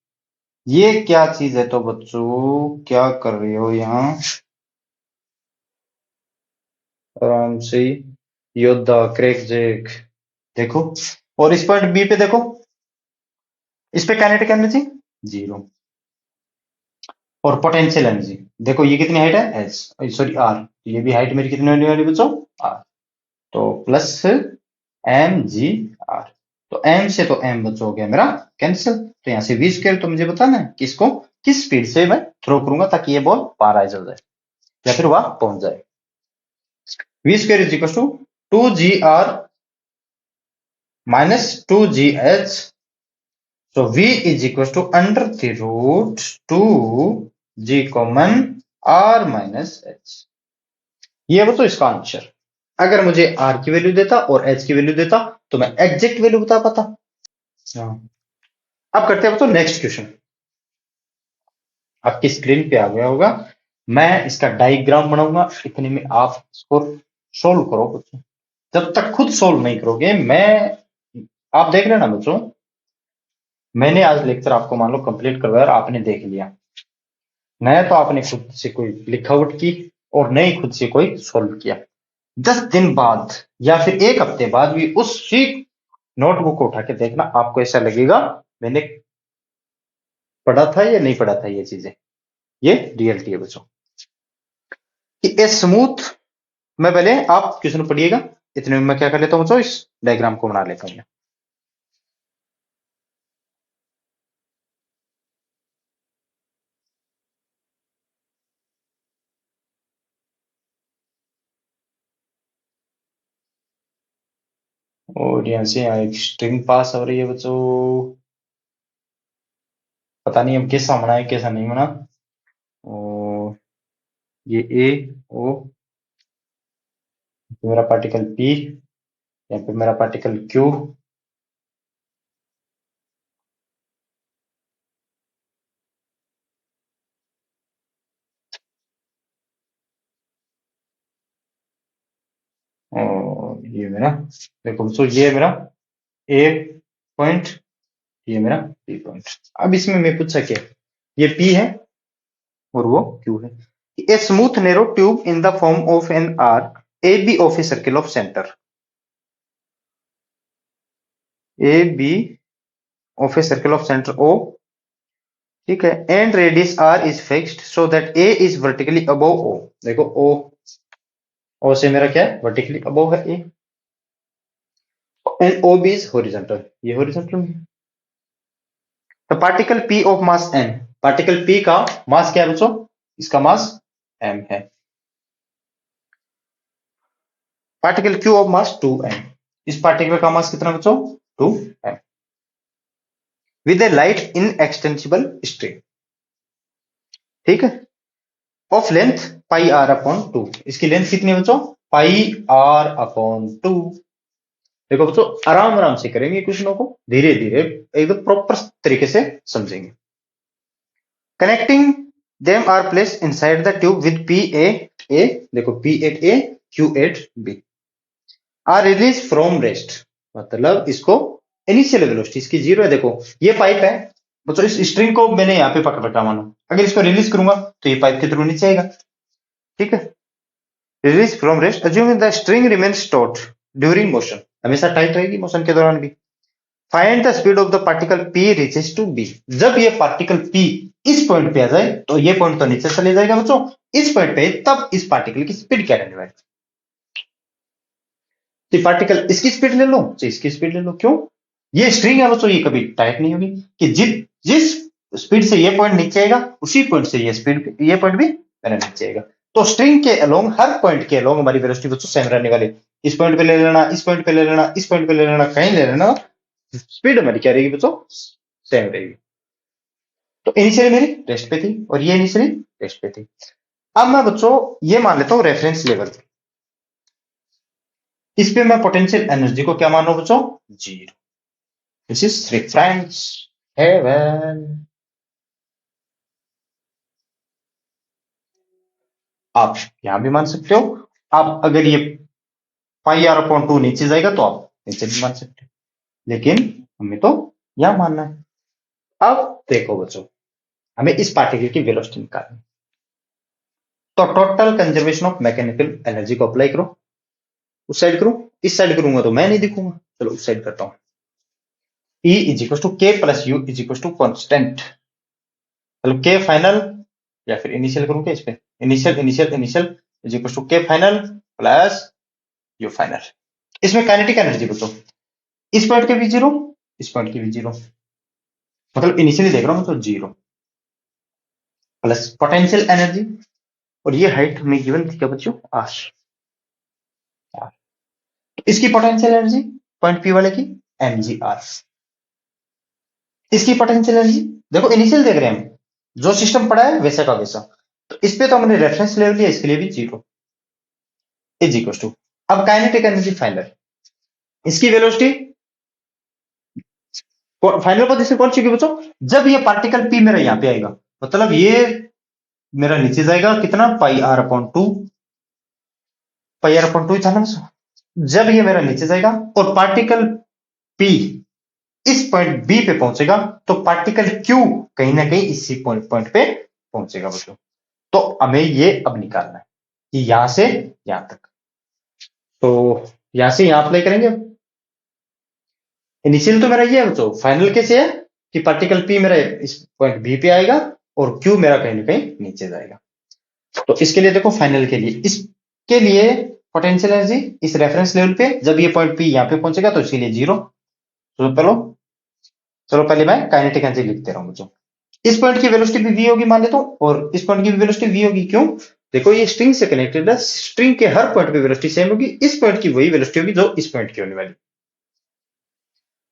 ये क्या चीज है? तो बच्चों क्या कर रहे हो यहाँ? आराम से योद्धा क्रैक जैक देखो, और इस पॉइंट बी पे देखो, इस पे काइनेटिक एनर्जी 0 और पोटेंशियल एनर्जी देखो ये कितनी हाइट है? एच, सॉरी आर, ये भी हाइट मेरी कितनी होने वाली बच्चों? आर। तो प्लस एम जी आर, तो एम से तो एम बच्चों हो गया मेरा कैंसिल। तो यहाँ से वी स्क्वायर तो मुझे बताना है कि इसको किस स्पीड से मैं थ्रो करूंगा ताकि ये बॉल पार आ जाए या फिर वहां पहुंच जाए। V square is equal to 2gr minus 2gh, so v is equals to under the root 2g common r minus h। ये बच्चों इसका आंसर। अगर मुझे r की वैल्यू देता और h की वैल्यू देता तो मैं एग्जैक्ट वैल्यू बता पाता। हाँ। अब करते हैं बच्चों नेक्स्ट क्वेश्चन। आपकी स्क्रीन पे आ गया होगा, मैं इसका डायग्राम बनाऊंगा, इतने में आप इसको सोल्व करो बच्चों। जब तक खुद सोल्व नहीं करोगे मैं, आप देख लेना बच्चों, मैंने आज लेक्चर आपको मान लो कंप्लीट करवाया और आपने देख लिया, नया तो आपने खुद से कोई लिखावट की और नई खुद से कोई सोल्व किया, 10 दिन बाद या फिर एक हफ्ते बाद भी उसी नोटबुक को उठा के देखना, आपको ऐसा लगेगा मैंने पढ़ा था या नहीं पढ़ा था ये चीजें। ये रियलिटी है बच्चों कि ए स्मूथ। मैं पहले आप क्वेश्चन पढ़िएगा, इतने में मैं क्या कर लेता हूं बच्चों, इस डायग्राम को बना लेता हूं। और यहाँ से यहाँ एक स्ट्रिंग पास हो रही है बच्चों, पता नहीं अब कैसा बना है कैसा नहीं बना। और ये ए ओ, मेरा पार्टिकल पी, यहाँ पे मेरा पार्टिकल क्यू, और ये मेरा, देखो बच्चों ये मेरा ए पॉइंट, ये मेरा बी पॉइंट। अब इसमें मैं पूछा क्या, ये पी है और वो क्यू है। A smooth narrow tube in the form of an arc A B of a circle of centre, A B of a circle of centre O, ठीक है, and radius R is fixed so that A is vertically above O. देखो O से मेरा क्या है, vertically above है A, and O B is horizontal, ये horizontal में। तो particle P of mass M, particle P का मास क्या है बच्चों, इसका मास एम है। Particle Q of mass 2m, इस पार्टिकल का मास कितना बच्चों, 2m, with a light inextensible string, ठीक है, of length pi are upon 2। इसकी लेंथ कितनी है बच्चों, पाई आर अपॉन 2। देखो बच्चों आराम आराम से करेंगे क्वेश्चनों को, धीरे धीरे एकदम प्रॉपर तरीके से समझेंगे। Connecting them are place inside the tube with P at A, देखो P at A Q at B are release from rest, मतलब इसको इनिशियल वेलोसिटी इसकी 0 है। देखो ये पाइप है बच्चों, इस स्ट्रिंग को मैंने यहाँ पे पकड़ रखा मानो, अगर इसको रिलीज करूंगा तो ये पाइप के थ्रू नीचे आएगा, ठीक है। Release from rest assuming the string remains taut during motion, हमेशा टाइट रहेगी मोशन के दौरान भी। Find the speed of the particle P reaches to B, जब ये पार्टिकल पी इस पॉइंट पे आ जाए तो ये पॉइंट तो नीचे चले जाएगा बच्चों, इस पॉइंट पे तब इस पार्टिकल की स्पीड क्या रहने वाली, तो पार्टिकल इसकी स्पीड ले लो तो इसकी स्पीड ले लो, क्यों, ये स्ट्रिंग है बच्चों, ये कभी टाइट नहीं होगी, कि जिस स्पीड से ये पॉइंट नीचे आएगा उसी पॉइंट से ये स्पीड ये पॉइंट भी मेरा नीचे आएगा। तो स्ट्रिंग के अलोंग हर पॉइंट के अलोंग हमारी वेलोसिटी बच्चों सेम रहने वाली, इस पॉइंट पे ले लेना, इस पॉइंट पे ले लेना, इस पॉइंट पे ले लेना, कहीं ले लेना, स्पीड हमारी क्या रहेगी बच्चों, सेम रहेगी। तो इनिशियली मेरी रेस्ट पे थी और ये इनिशियली रेस्ट पे थी। अब मैं बच्चों ये मान लेता हूं रेफरेंस लेवल, इस पे मैं पोटेंशियल एनर्जी को क्या मान रहा हूं बच्चों, zero. This is reference level. आप यहां भी मान सकते हो, आप अगर ये पाई आर अपॉन 2 नीचे जाएगा तो आप नीचे भी मान सकते हो, लेकिन हमें तो यहां मानना है। अब देखो बच्चों, हमें इस पार्टिकल की वेलोसिटी निकालनी है। तो total conservation of mechanical energy को अप्लाई करो। उस साइड करूं, इस साइड करूंगा तो मैं नहीं दिखूंगा, चलो उस साइड करता हूं। E इज इक्वल टू के plus U is equal to constant, मतलब के फाइनल या फिर इनिशियल करूं क्या इस पे, initial initial initial is equal to K final plus U final. इसमें काइनेटिक एनर्जी बच्चों, इस पॉइंट के भी जीरो, इस पॉइंट की भी जीरो, मतलब इनिशियली देख रहा हूं तो जीरो, प्लस पोटेंशियल एनर्जी, और ये हाइट हमें गिवन थी क्या बच्चों, आर। तो इसकी पोटेंशियल एनर्जी पॉइंट पी वाले की एम जी आर। इसकी पोटेंशियल एनर्जी देखो, इनिशियल देख रहे हैं हम, जो सिस्टम पड़ा है वैसा का वैसा, तो इस पे तो हमने रेफरेंस ले लिया, इसके लिए भी जीरो इज इक्वल टू, अब काइनेटिक एनर्जी फाइनल, इसकी वेलोसिटी फाइनल पोजीशन कौन सी होगी बच्चों, जब ये पार्टिकल पी मेरा यहां पे आएगा, मतलब ये मेरा नीचे जाएगा कितना, pi are upon two, pi are upon two था ना बच्चों। जब ये मेरा नीचे जाएगा और पार्टिकल पी इस पॉइंट बी पे पहुंचेगा, तो पार्टिकल क्यू कहीं ना कहीं इसी पॉइंट पॉइंट पे पहुंचेगा बच्चों। तो हमें ये अब निकालना है कि यहां से यहां तक, तो यहां से यहां अप्लाई करेंगे। इनिशियल तो मेरा ये है बच्चों, फाइनल कैसे है कि पार्टिकल पी मेरा इस पॉइंट बी पे आएगा और क्यू मेरा कहीं ना कहीं नीचे जाएगा। तो इसके लिए देखो, फाइनल के लिए, इसके लिए पोटेंशियल एनर्जी इस रेफरेंस लेवल पे, जब ये पॉइंट पी यहां पे पहुंचेगा तो इसके लिए जीरो। तो चलो पहले मैं काइनेटिक एनर्जी लिखते रहूं बच्चों। इस पॉइंट की वेलोसिटी भी वी होगी मान लेता हूं, और इस पॉइंट की भी वेलोसिटी वी होगी, क्यों, देखो ये स्ट्रिंग से कनेक्टेड है, स्ट्रिंग के हर पॉइंट पे वेलोसिटी सेम होगी, इस पॉइंट की वही वेलोसिटी होगी जो इस पॉइंट की होने वाली।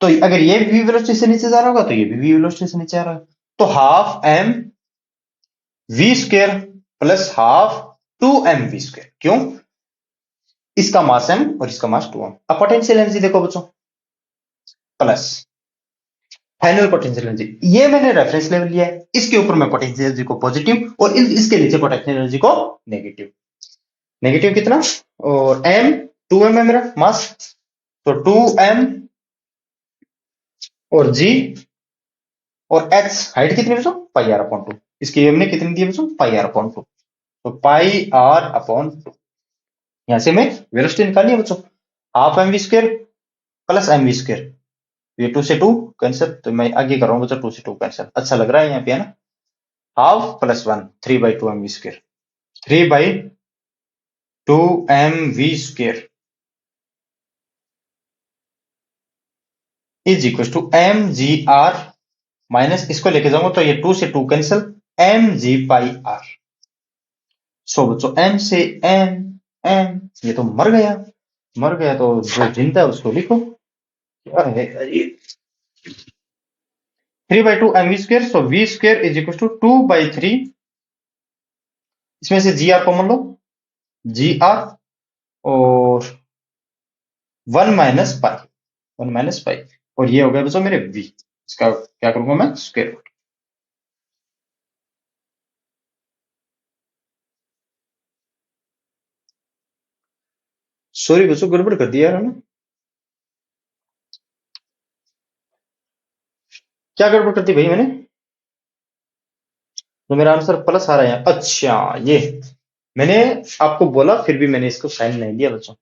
तो अगर ये वी वेलोसिटी से नीचे जा रहा होगा तो ये भी वी वेलोसिटी से नीचे आ रहा है, तो half M we square plus half two M we square, क्यों, इसका मास एम और इसका मास टू एम। अब पोटेंशियल एनर्जी देखो बच्चों, प्लस फाइनल पोटेंशियल एनर्जी, ये मैंने रेफरेंस लेवल लिया है, इसके ऊपर मैं पोटेंशियल एनर्जी को पॉजिटिव और इसके नीचे पोटेंशियल एनर्जी को नेगेटिव। नेगेटिव कितना, और एम, टू एम है मेरा मास, तो टू एम और जी, और एक्स हाइट कितनी बच्चों, पाई आर अपॉन टू, इसकी हमने कितनी दी बच्चों, पाई आर अपॉन टू, तो पाई आर अपॉन टू। यहां से मैं वेलोसिटी निकालनी है बच्चों, half M we square plus m we square, ये टू से टू कैंसिल, तो मैं आगे कर रहा हूँ बच्चों, टू से टू कैंसिल, अच्छा लग रहा है यहाँ पे है ना, half plus one, three by two M we square, three by two M we square is equal to M G R, minus इसको लेके जाऊंगा तो ये टू से two cancel, M G pi R. So बच्चों एम से M, M ये तो मर गया, मर गया तो जो जिंदा है उसको लिखो, क्या है ये, three by two M V square, so V square is equal to two by three, इसमें से जी आर कॉमन लो, जी आर, और one minus pi, one minus pi, और ये हो गया बच्चों मेरे वी, इसका क्या करूंगा मैं, स्क्वायर रूट। सॉरी बच्चों गड़बड़ कर दिया यार, है ना, क्या गड़बड़ कर दी भाई मैंने, तो मेरा आंसर प्लस आ रहा है, अच्छा ये मैंने आपको बोला, फिर भी मैंने इसको साइन नहीं लिया बच्चों,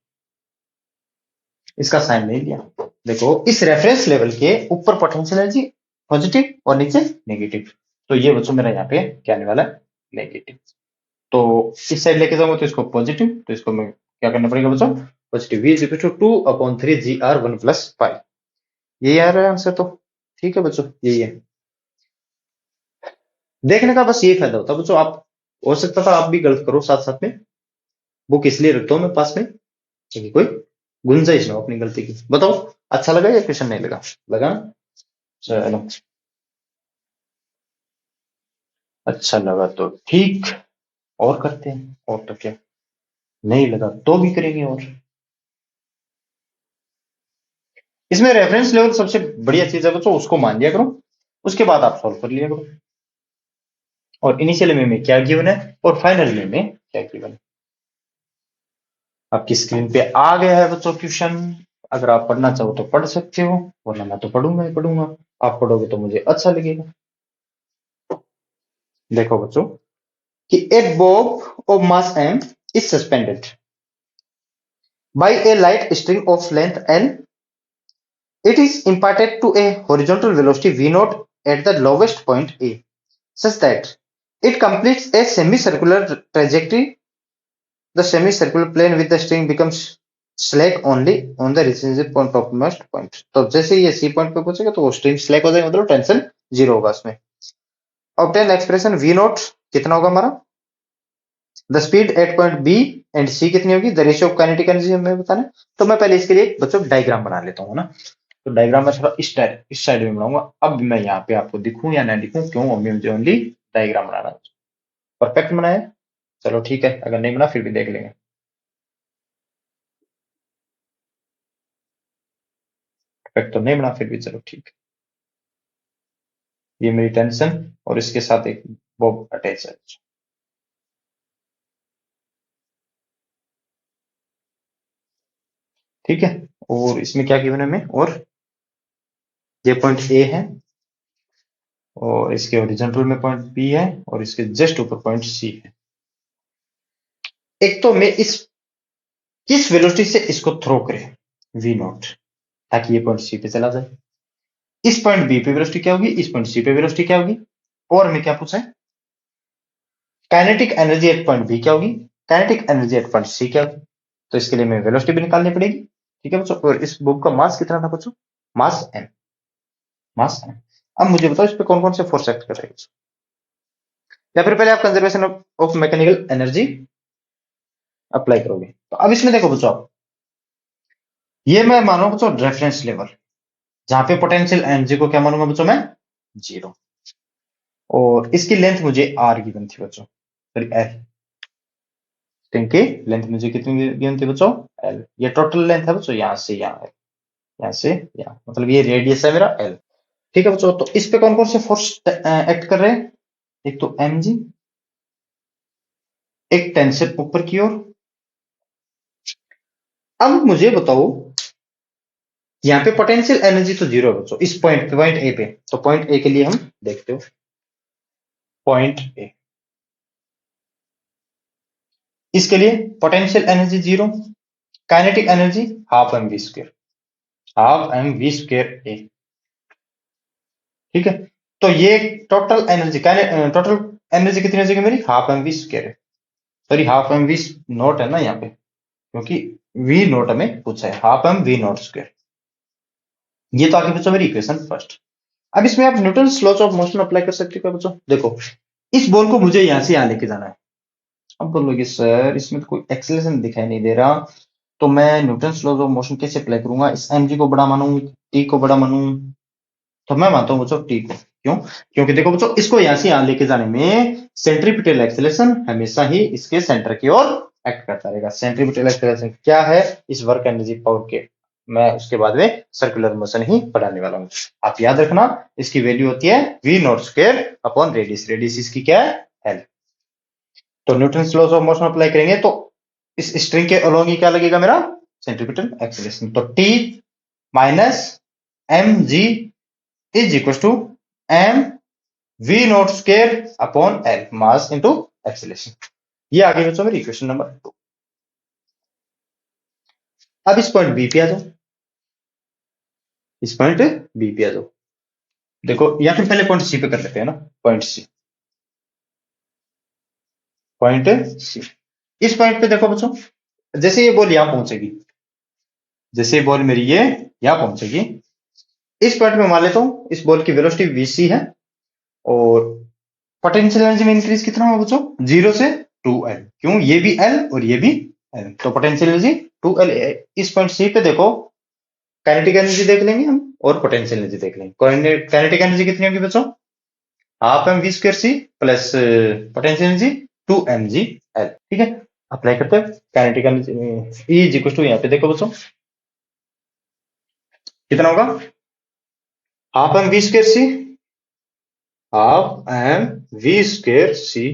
इसका साइन नहीं लिया। देखो इस रेफरेंस लेवल के ऊपर पोटेंशियल एनर्जी पॉजिटिव और नीचे नेगेटिव, तो ये बच्चों मेरा यहाँ पे क्या आने वाला है, नेगेटिव। तो इस साइड लेके जाऊंगा तो इसको पॉजिटिव, तो इसको मैं क्या करना पड़ेगा बच्चों, positive, v is equal to two upon three g r one plus pi, यही आ रहा है आंसर, तो ठीक है बच्चों यही है। देखने का बस यही फायदा होता है बच्चों, आप हो सकता था आप भी गलत करो साथ साथ में, बुक इसलिए रखता हूँ मैं पास में कि कोई गुंजाइश ना हो अपनी गलती की। बताओ अच्छा लगा या क्वेश्चन नहीं लगा? लगा ना? चलो अच्छा लगा तो ठीक, और करते हैं, और तो क्या, नहीं लगा तो भी करेंगे। और इसमें रेफरेंस लेवल सबसे बढ़िया चीज है बच्चों, उसको मान लिया करो, उसके बाद आप सॉल्व कर लिया करो। और इनिशियल में क्या गिवन है और फाइनल में क्या गिवन है। आपकी स्क्रीन पे आ गया है बच्चों क्वेश्चन, अगर आप पढ़ना चाहो तो पढ़ सकते हो, वरना मैं तो पढ़ूंगा ही पढ़ूंगा, आप पढ़ोगे तो मुझे अच्छा लगेगा। देखो बच्चों कि एक Bob of mass m is suspended by a light string of length l. It is imparted to a horizontal velocity v naught at the lowest point a, such that it completes a semicircular trajectory. The semicircular plane with the string becomes slack only on the recessive point topmost point. तो जैसे ये C point पे पहुंचेगा तो वो string slack हो जाएगा, मतलब टेंशन जीरो होगा उसमें। ऑब्टेन एक्सप्रेशन v नॉट कितना होगा हमारा, the speed at point B and C कितनी होगी, the ratio of kinetic energy हमें बताना है। तो मैं पहले इसके लिए बच्चों डायग्राम बना लेता हूँ ना, तो डायग्राम में थोड़ा इस साइड में बनाऊंगा। अब मैं यहाँ पे आपको दिखूं या ना दिखूं, क्यों, अभी मुझे ओनली डायग्राम बनाना है। परफेक्ट बनाया, चलो ठीक है, अगर नहीं बना फिर भी देख लेंगे। परफेक्ट तो नहीं बना फिर भी चलो ठीक है। ये मेरी टेंशन और इसके साथ एक बॉब अटैच है। ठीक है, और इसमें क्या गिवन है हमें, और ये पॉइंट ए है और इसके ओरिजेंटल में पॉइंट बी है और इसके जस्ट ऊपर पॉइंट सी है। एक तो मैं इस किस वेलोसिटी से इसको थ्रो करें, वी नॉट, ताकि ये पॉइंट सी पे चला जाए। इस पॉइंट बी पे वेलोसिटी क्या होगी, इस पॉइंट सी पे वेलोसिटी क्या होगी, और हमें क्या पूछा है, kinetic energy at point B क्या होगी, kinetic energy at point C क्या होगी। तो इसके लिए हमें वेलोसिटी भी निकालनी पड़ेगी। ठीक है बच्चों, और इस बुक का मास कितना था बच्चों, मास एम, मास एम। अब मुझे बताओ इस पे कौन कौन से फोर्स एक्ट कर रहे हैं, या फिर पहले आप conservation of mechanical energy apply करोगे। तो अब इसमें देखो बच्चों, आप ये मैं मानूंगा बच्चों रेफरेंस लेवल, जहां पे पोटेंशियल एनर्जी को क्या मानूंगा बच्चों मैं, जीरो। और इसकी लेंथ मुझे आर गिवन थी बच्चों, सॉरी एल, स्ट्रिंग की लेंथ मुझे कितनी गिवन थी बच्चों, एल। ये टोटल लेंथ है बच्चों, यहां से यहाँ, यहाँ से यहाँ, मतलब ये रेडियस है मेरा एल। ठीक है बच्चों, तो इस पे कौन कौन से फोर्स एक्ट कर रहे हैं, एक तो एम जी, एक टेंशन ऊपर की ओर। अब मुझे बताओ यहाँ पे पोटेंशियल एनर्जी तो जीरो है बच्चों, इस पॉइंट पे, पॉइंट ए पे, तो पॉइंट ए के लिए हम देखते हो, पॉइंट ए, इसके लिए potential energy zero, kinetic energy half M we square, half M we square A. ठीक है, तो ये टोटल एनर्जी, टोटल एनर्जी कितनी हो जाएगी मेरी, हाफ एम वी स्क्वायर है, sorry half M we not है ना यहाँ पे, क्योंकि वी नॉट हमें पूछा है, half M we not square. ये तो आगे बच्चों मेरी इक्वेशन फर्स्ट। अब इसमें आप Newton laws of motion apply कर सकते हो बच्चों। देखो इस बॉल को मुझे यहां से यहां लेके जाना है। अब बोलोगे सर इसमें तो कोई एक्सेलरेशन दिखाई नहीं दे रहा, तो मैं न्यूटन लॉज ऑफ मोशन कैसे अप्लाई करूंगा, इस एमजी को बड़ा मानूं, टी को बड़ा मानूं। तो मैं मानता हूं बच्चों टी को, क्यों, क्योंकि देखो बच्चों इसको यहां से यहां लेके जाने में सेंट्रीपिटल एक्सेलरेशन हमेशा ही इसके सेंटर की ओर एक्ट करता रहेगा। सेंट्रीपिटल एक्सेलरेशन क्या है, इस वर्क एनर्जी पावर के, मैं उसके बाद में सर्कुलर मोशन ही पढ़ाने वाला हूं। आप याद रखना इसकी वैल्यू होती है v not square upon radius, radius इसकी क्या है, एल। तो Newton laws of motion apply करेंगे तो इस स्ट्रिंग के अलोंग ही क्या लगेगा मेरा, सेंट्रीपिटल एक्सेलरेशन। तो T minus m g is equal to M we not square upon L, mass into acceleration. ये आगे बच्चों मेरी इक्वेशन नंबर 2। अब इस पॉइंट बी पे आ जाओ, इस पॉइंट बी पे आ जाओ। देखो या फिर पहले पॉइंट सी पे कर लेते हैं ना, पॉइंट सी, पॉइंट सी। इस पॉइंट पे देखो बच्चों, जैसे ये बॉल यहां पहुंचेगी, जैसे बॉल मेरी ये यहां पहुंचेगी, इस पॉइंट में मान लेता हूं इस बॉल की वेलोसिटी वीसी है, और पोटेंशियल एनर्जी में इंक्रीज कितना होगा बच्चों, जीरो से 2L। क्यों, ये भी एल और ये भी एल, तो पोटेंशियल एनर्जी 2L। इस पॉइंट सी पे देखो काइनेटिक एनर्जी देख लेंगे हम और पोटेंशियल एनर्जी देख लेंगे। काइनेटिक एनर्जी कितनी होगी बच्चों? Half M we square C plus potential energy 2mg L। ठीक है, अप्लाई करते हैं kinetic energy. E is equal to, यहाँ पे देखो बच्चों कितना होगा, half M we square C, half M we square C,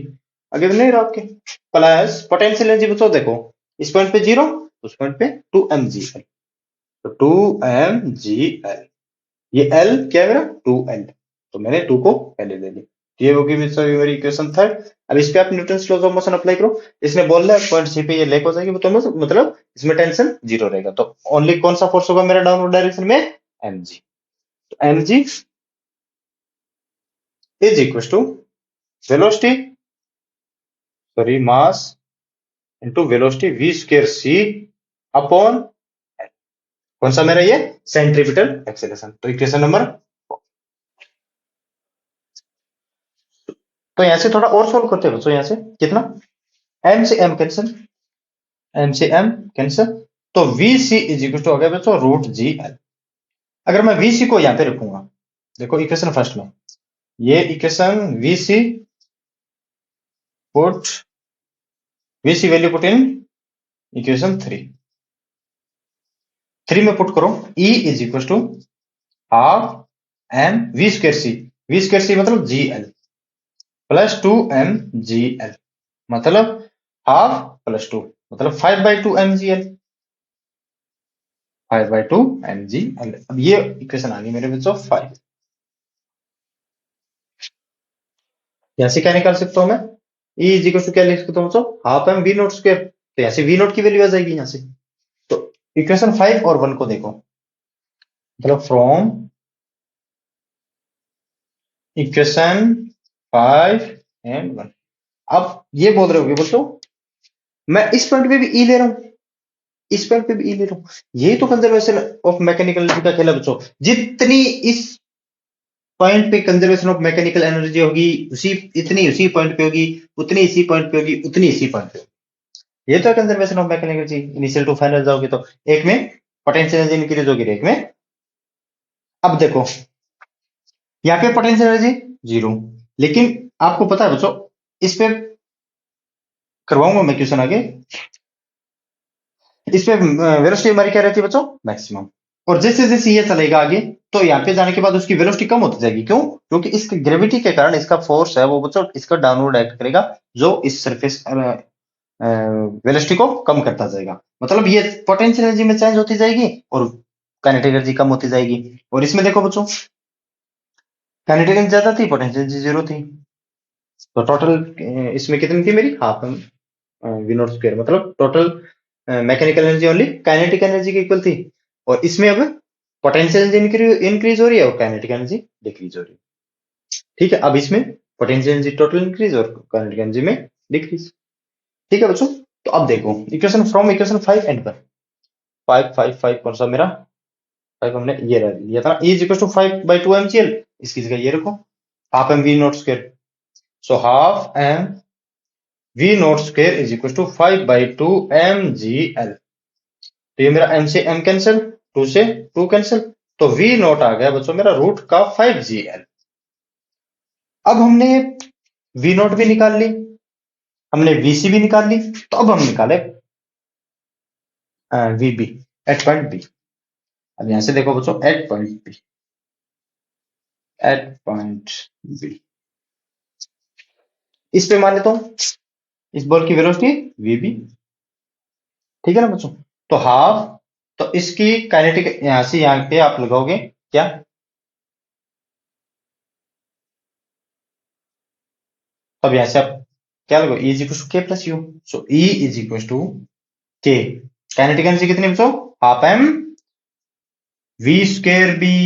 आगे भी नहीं रहा आपके, प्लस पोटेंशियल एनर्जी बच्चों देखो इस पॉइंट पे 0, उस पॉइंट पे 2mg L, तो 2mg L, ये L क्या है मेरा 2L, तो मैंने 2 को पहले ले ली। ये होगी मेरी इक्वेशन थर्ड। अब इस पे आप Newton laws of motion apply करो। इसने बोल रहा है पॉइंट सी पे ये लेक हो जाएगी, तो मतलब इसमें टेंशन 0 रहेगा, तो ओनली कौन सा फोर्स होगा मेरा डाउनवर्ड डायरेक्शन में, mg। तो mg is equal to velocity, sorry mass into velocity v square c upon कौन सा मेरा ये सेंट्रीपिटल एक्सेलरेशन। तो इक्वेशन नंबर, तो यहां से थोड़ा और सोल्व करते हैं बच्चों। यहां से कितना, m से m कैंसिल, m से m कैंसिल, तो vc इज इक्वल टू हो गया बच्चों रूट जी एल। अगर मैं vc को यहां पे रखूंगा, देखो इक्वेशन फर्स्ट में, ये equation vc put, vc value put in equation 3 में पुट करो, E is equal to half M we square C, V square C मतलब G L plus 2mg L, मतलब हाफ प्लस 2 मतलब 5/2mg L, 5/2mg L। अब ये equation आ गई मेरे बच्चों 5। यहां से क्या निकाल सकता हूं मैं, E इज इक्वल टू क्या लिख सकता हूं बच्चों, half M V naught square, तो यहां से वी नोट की वैल्यू आ जाएगी यहां से। तो इक्वेशन 5 और 1 को देखो, मतलब फ्रॉम इक्वेशन 5 एंड 1, अब ये बोल रहे होगे बच्चों मैं इस पॉइंट पे भी ई ले रहा हूं, इस पॉइंट पे भी ई ले रहा हूं, ये तो कंजर्वेशन ऑफ मैकेनिकल एनर्जी का खेल है बच्चों। जितनी इस पॉइंट पे कंजर्वेशन ऑफ मैकेनिकल एनर्जी होगी उसी, इतनी उसी पॉइंट पे होगी, उतनी इसी पॉइंट पे होगी, उतनी इसी पॉइंट पे होगी। ये तो conservation of mechanical energy. Initial to final जाओगे तो एक में पोटेंशियल एनर्जी इंक्रीज होगी, एक में। अब देखो यहाँ पे पोटेंशियल एनर्जी 0, लेकिन आपको पता है बच्चों, इस पे करवाऊंगा मैं क्वेश्चन आगे, इस पे वेलोसिटी हमारी क्या रहती है बच्चों, मैक्सिमम। और जैसे जैसे ये चलेगा आगे, तो यहाँ पे जाने के बाद उसकी वेलोसिटी कम होती जाएगी। क्यों? क्योंकि इस ग्रेविटी के कारण इसका फोर्स है वो बच्चों इसका डाउनवर्ड एक्ट करेगा, जो इस सरफेस वेलोसिटी को कम करता जाएगा। मतलब ये पोटेंशियल एनर्जी में चेंज होती जाएगी और काइनेटिक एनर्जी कम होती जाएगी। और इसमें देखो बच्चों काइनेटिक एनर्जी ज्यादा थी, पोटेंशियल एनर्जी 0 थी, तो टोटल इसमें कितनी थी मेरी, हाफ वी नॉट स्क्वायर, मतलब total mechanical energy only kinetic energy के इक्वल थी। और इसमें अब पोटेंशियल एनर्जी इंक्रीज हो रही है और काइनेटिक एनर्जी डिक्रीज हो रही है। ठीक है, अब इसमें पोटेंशियल एनर्जी टोटल इंक्रीज और काइनेटिक एनर्जी में डिक्रीज। ठीक है बच्चों, तो अब देखो इक्वेशन फ्रॉम इक्वेशन 5 एंड 1, 5 कौन सा मेरा 5 हमने ये लिया था, E is equal to 5/2mg L, इसकी जगह ये रखो half M we not square, so half M we not square is equal to 5/2mg L। तो ये मेरा m से m कैंसिल, 2 से 2 कैंसिल, तो v नॉट आ गया बच्चों मेरा रूट का 5gl। अब हमने v नॉट भी निकाल ली, हमने vc भी निकाल ली, तो अब हम निकाले vb एट पॉइंट b। अब यहां से देखो बच्चों at point b, at point b इस पे मान लेता हूं इस बॉल की वेलोसिटी vb। ठीक है ना बच्चों, तो हाफ, तो इसकी काइनेटिक यहां से यहां पे आप लगाओगे क्या, अब यहां से आप क्या लगो, E इज इक्वल टू के plus U, so E is equal to K, kinetic energy कितनी बच्चों, half M we square B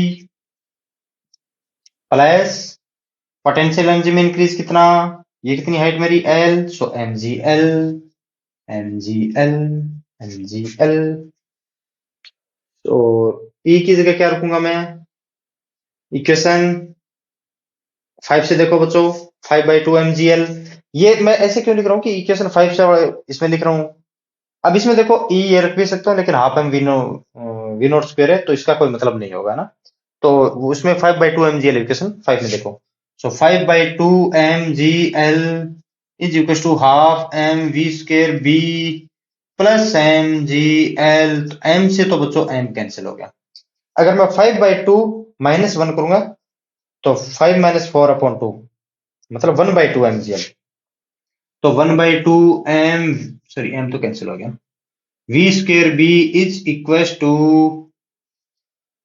plus potential energy में इंक्रीज कितना, ये कितनी हाइट मेरी L, सो mg L, mg L, mg L। तो E की जगह क्या रखूंगा मैं, इक्वेशन 5 से देखो बच्चों 5/2mg L। ये मैं ऐसे क्यों लिख रहा हूं कि इक्वेशन 5 से इसमें लिख रहा हूं अब इसमें देखो ई ये रख भी सकते हो, लेकिन half M we not square है तो इसका कोई मतलब नहीं होगा ना। तो उसमें 5/2 mgl इक्वेशन 5 में देखो, so 5/2 mgl is equal to half M we square B plus M G L. M से तो बच्चों एम कैंसिल हो गया। अगर मैं 5/2 -1 करूंगा तो 5-4/2 मतलब 1/2 mgl। तो 1/2 एम, सॉरी एम तो कैंसिल हो गया, V square B is equal to,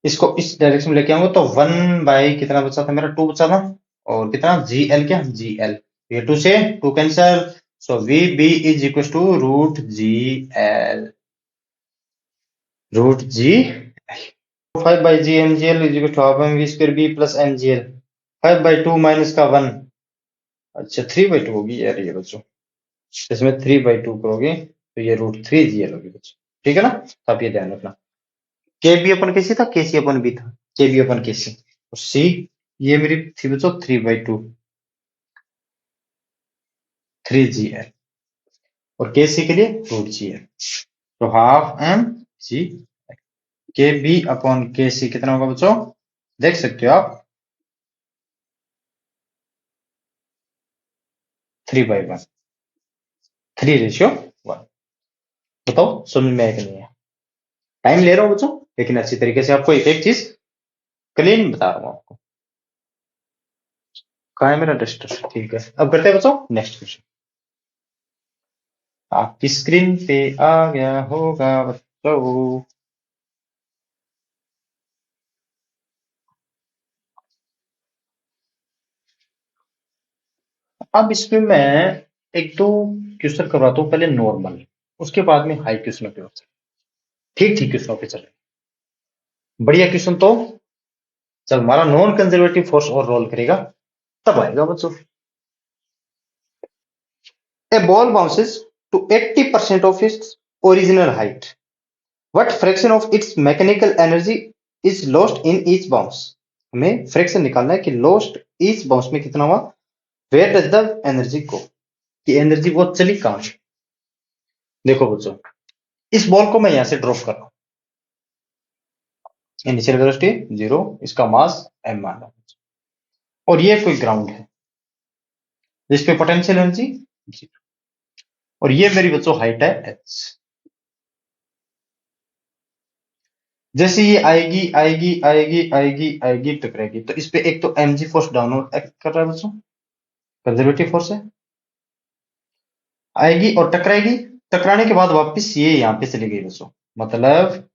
इसको इस डायरेक्शन में लेके आऊंगा तो 1 बाई कितना बचा था मेरा, 2 बचा था, और कितना जी एल, क्या जी एल, ये 2 से 2 cancel, so V B is equal to root G L, root G. 5/g mgl is equal to half M we square B plus M G L. 5/2 minus का 1, अच्छा 3/2 होगी यार ये बच्चों, इसमें 3/2 करोगे तो ये रूट 3 जी एल होगी बच्चों, ठीक है ना। तो आप ये ध्यान रखना, के बी अपन के सी था, के सी अपन बी था, के बी अपन के सी, और सी ये मेरी थी बच्चों 3/2 3 जी एल, और के सी के लिए रूट जी एल, तो हाफ एम जी, के बी अपॉन के सी कितना होगा बच्चों, देख सकते हो आप 3/1, 3:1। बताओ समझ में आया कि नहीं है। टाइम ले रहा हूं बच्चों, लेकिन अच्छी तरीके से आपको एक एक चीज क्लीन बता रहा हूं आपको। कहाँ है मेरा डस्टर, ठीक है। अब करते हैं बच्चों नेक्स्ट क्वेश्चन। आपकी स्क्रीन पे आ गया होगा बच्चों। अब इसमें मैं एक दो क्वेश्चन करवाता हूँ, पहले नॉर्मल, उसके बाद में हाई क्वेश्चन पे होता है, ठीक ठीक क्वेश्चन पे चले। बढ़िया क्वेश्चन तो जब हमारा नॉन कंजर्वेटिव फोर्स और रोल करेगा तब आएगा बच्चों। A ball bounces to 80% of its original height, what fraction of its mechanical energy is lost in each bounce. हमें फ्रैक्शन निकालना है कि लॉस्ट ईच बाउंस में कितना हुआ, वेयर डज द एनर्जी को, कि एनर्जी वो चली कहां। देखो बच्चों, इस बॉल को मैं यहां से ड्रॉप कर रहा हूं, इनिशियल वेलोसिटी 0, इसका मास m मान लो, और ये कोई ग्राउंड है जिस पे पोटेंशियल एनर्जी 0, और ये मेरी बच्चों हाइट है h। जैसे ये आएगी आएगी आएगी आएगी आएगी टकराएगी, तो इस पे एक तो mg फोर्स डाउनवर्ड एक्ट कर रहा है बच्चों, कंजर्वेटिव फोर्स है, आएगी और टकराएगी, टकराने के बाद वापस ये यहां पे चली गई बच्चों, मतलब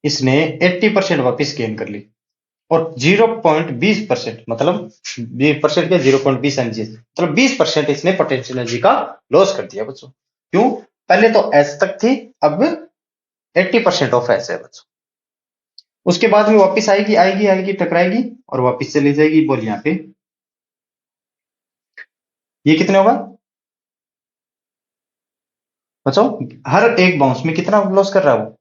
इसने 80% वापस गेन कर ली, और 0.20% मतलब 20% के 0.20 एनर्जी, मतलब 20% इसने पोटेंशियल एनर्जी का लॉस कर दिया बच्चों। क्यों, पहले तो एस तक थी, अब 80% ऑफ एस है बच्चों। उसके बाद में वापस आएगी आएगी आएगी टकराएगी और वापस चली जाएगी, बोल यहाँ पे ये कितने होगा बच्चों, हर एक बाउंस में कितना लॉस कर रहा है वो,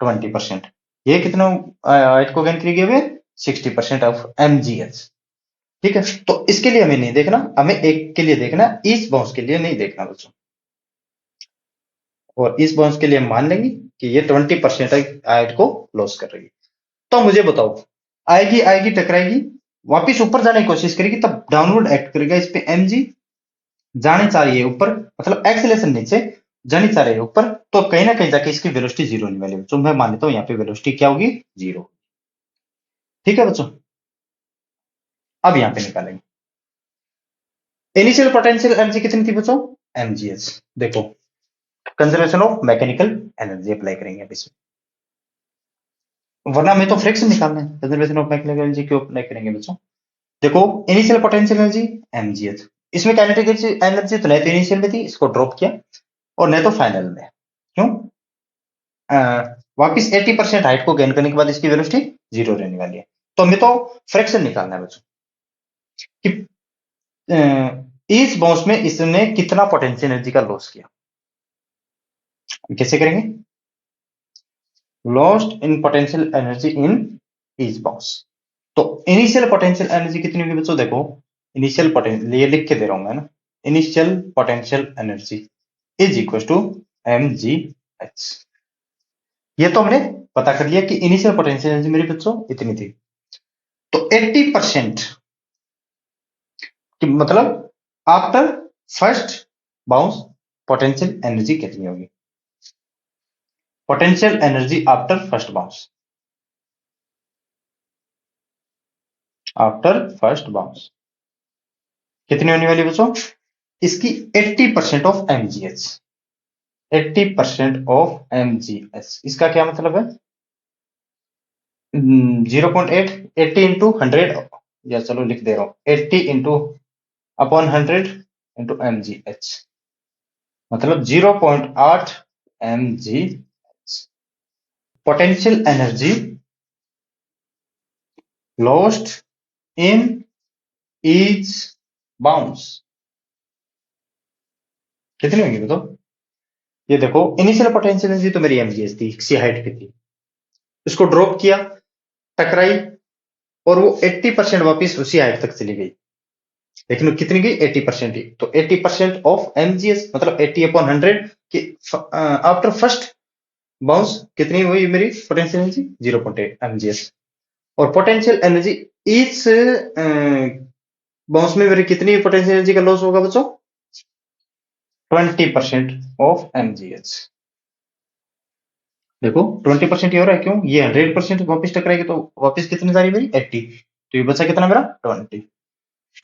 20%। ये कितना हाइट को गेन करेगी अभी, 60% ऑफ mgh, ठीक है। तो इसके लिए हमें नहीं देखना, हमें एक के लिए देखना, इस बाउंस के लिए नहीं देखना बच्चों, और इस बाउंस के लिए हम मान लेंगे कि ये 20% हाइट को लॉस कर रही है। तो मुझे बताओ, आएगी आएगी टकराएगी, वापिस ऊपर जाने की कोशिश करेगी, तब डाउनवर्ड एक्ट करेगा इस पे mg, जाने चाह रही है ऊपर, मतलब एक्सेलेरेशन नीचे, जानी चाह रही है ऊपर, तो कहीं ना कहीं जाके इसकी वेलोसिटी 0 होने वाली है बच्चों। मैं मान लेता हूं यहाँ पे वेलोसिटी क्या होगी, 0, ठीक है बच्चों। अब यहाँ पे निकालेंगे इनिशियल पोटेंशियल एनर्जी कितनी थी बच्चों, mgh। देखो conservation of mechanical energy apply करेंगे अब इसमें, वरना हमें तो फ्रैक्शन निकालना है, कंजर्वेशन ऑफ मैकेनिकल एनर्जी क्यों अप्लाई करेंगे बच्चों। देखो इनिशियल पोटेंशियल एनर्जी mgh, इसमें काइनेटिक एनर्जी तो नहीं तो इनिशियल में थी, इसको ड्रॉप किया, और नहीं तो फाइनल में, क्यों वापिस 80% हाइट को गेन करने के बाद इसकी वेलोसिटी 0 रहने वाली है। तो हमें तो फ्रैक्शन निकालना है बच्चों कि इस बाउंस में इसने कितना पोटेंशियल एनर्जी का लॉस किया। कैसे करेंगे, lost in potential energy in each bounce, तो इनिशियल पोटेंशियल एनर्जी कितनी होगी बच्चों, देखो इनिशियल पोटेंशियल, ये लिख के दे रहा हूं मैं ना, initial potential energy is equal to M G H. ये तो हमने पता कर लिया कि इनिशियल पोटेंशियल एनर्जी मेरी बच्चों इतनी थी। तो 80% कि मतलब after first bounce potential energy कितनी होगी? Potential energy after first bounce, after first bounce कितनी होने वाली बच्चों? इसकी 80% ऑफ एमजीएच, 80% ऑफ एमजीएच। इसका क्या मतलब है? 0.8, 80 इंटू 100, या चलो लिख दे रहा हूं 80 इंटू अपॉन 100 इंटू एमजीएच, मतलब 0.8 MGH. Potential energy lost in each bounce कितनी होगी बताओ? ये देखो, इनिशियल पोटेंशियल एनर्जी तो मेरी एमजीएच थी, सी हाइट पे थी, इसको ड्रॉप किया, टकराई, और वो 80% वापिस उसी हाइट तक चली गई, लेकिन वो कितनी गई? 80% ही। तो 80% ऑफ एमजीएस मतलब 80 अपॉन 100 कि आफ्टर फर्स्ट बाउंस कितनी हुई मेरी पोटेंशियल एनर्जी? 0.8 एमजीएस। और पोटेंशियल एनर्जी इस बाउंस में मेरी कितनी पोटेंशियल एनर्जी का लॉस होगा बच्चों? 20% ऑफ एमजीएस। देखो 20% ही हो रहा है, क्यों? ये 100% वापिस टकराएगी तो वापिस कितनी जा रही मेरी? 80। तो ये बचा कितना मेरा? 20।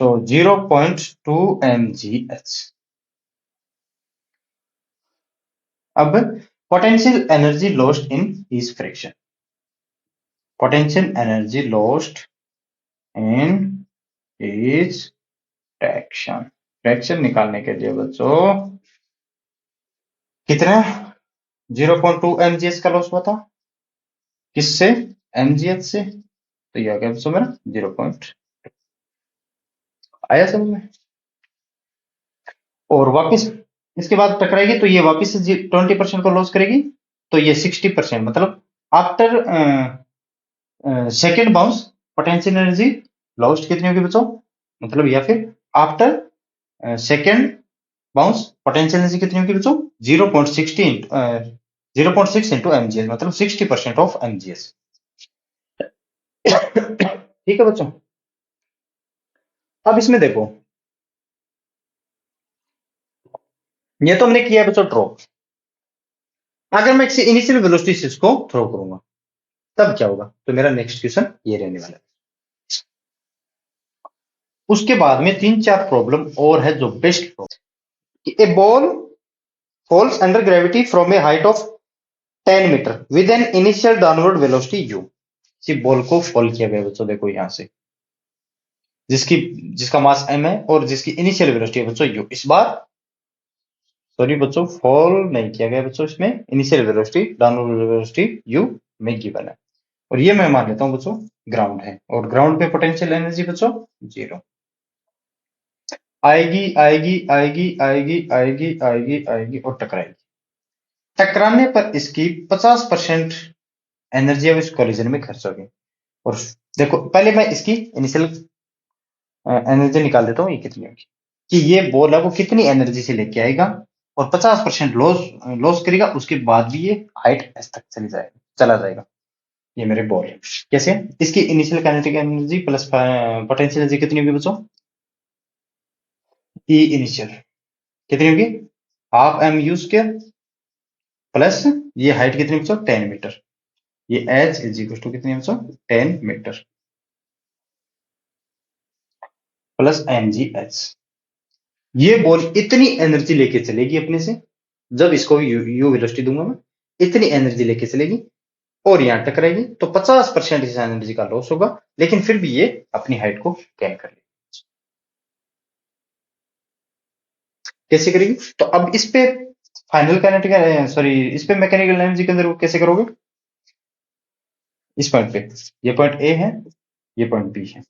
तो 0.2 mgh। अब potential energy lost in each fraction, potential energy lost in each fraction, fraction निकालने के लिए बच्चों कितना 0.2 mgh का लॉस हुआ था? किससे? mgh से। तो ये आ गया बच्चों मेरा 0. आया समझ में? और वापिस इसके बाद टकराएगी तो ये वापिस 20% को लॉस करेगी, तो ये 60% मतलब after second bounce potential energy lost कितनी होगी बच्चों? मतलब या फिर after second bounce potential energy कितनी होगी बच्चों? 0.6 इंटू एमजीएस, मतलब 60% ऑफ एमजीएस। ठीक है बच्चों, अब इसमें देखो, ये तो हमने किया है बच्चों ड्रॉ। अगर मैं इनिशियल वेलोसिटी से इसको थ्रो करूंगा तब क्या होगा? तो मेरा नेक्स्ट क्वेश्चन ये रहने वाला है। उसके बाद में 3-4 प्रॉब्लम और है जो best problem. A ball falls under gravity from a height of 10 metre with an initial downward velocity U. किसी बॉल को फॉल किया गया बच्चों, देखो यहां से, जिसका मास m है और जिसकी इनिशियल वेलोसिटी है बच्चों u। इस बार सॉरी बच्चों, फॉल नहीं किया गया बच्चों, इसमें initial velocity downward velocity u में गिवन है, और ये मैं मान लेता हूं बच्चों ग्राउंड है, और ग्राउंड पे पोटेंशियल एनर्जी बच्चों 0। आएगी आएगी आएगी आएगी आएगी आएगी आएगी और टकराएगी। टकराने पर इसकी 50% एनर्जी अब इस कोलिजन में खर्च होगी। और देखो पहले मैं इसकी इनिशियल एनर्जी निकाल देता हूँ, ये कितनी होगी कि ये बॉल है वो कितनी एनर्जी से लेके आएगा और 50% लॉस करेगा, उसके बाद भी ये हाइट एस तक चला जाएगा। ये मेरे बॉल है। कैसे? इसकी initial kinetic energy plus potential energy कितनी होगी बच्चों? ई इनिशियल कितनी होगी? Half M U square plus ये हाइट कितनी बच्चों? 10 मीटर। ये एच इज इक्वल टू कितनी बच्चों? 10 metre plus M G H. ये बॉल इतनी एनर्जी लेके चलेगी अपने से, जब इसको यू वेलोसिटी दूंगा मैं, इतनी एनर्जी लेके चलेगी और यहां टकराएगी, तो 50% इस एनर्जी का लॉस होगा, लेकिन फिर भी ये अपनी हाइट को गेन कर लेगी। कैसे करेगी? तो अब इस पे फाइनल काइनेटिक, सॉरी इस पे मैकेनिकल एनर्जी कंजर्व कैसे करोगे? इस पॉइंट पे, ये पॉइंट ए है, ये पॉइंट बी है,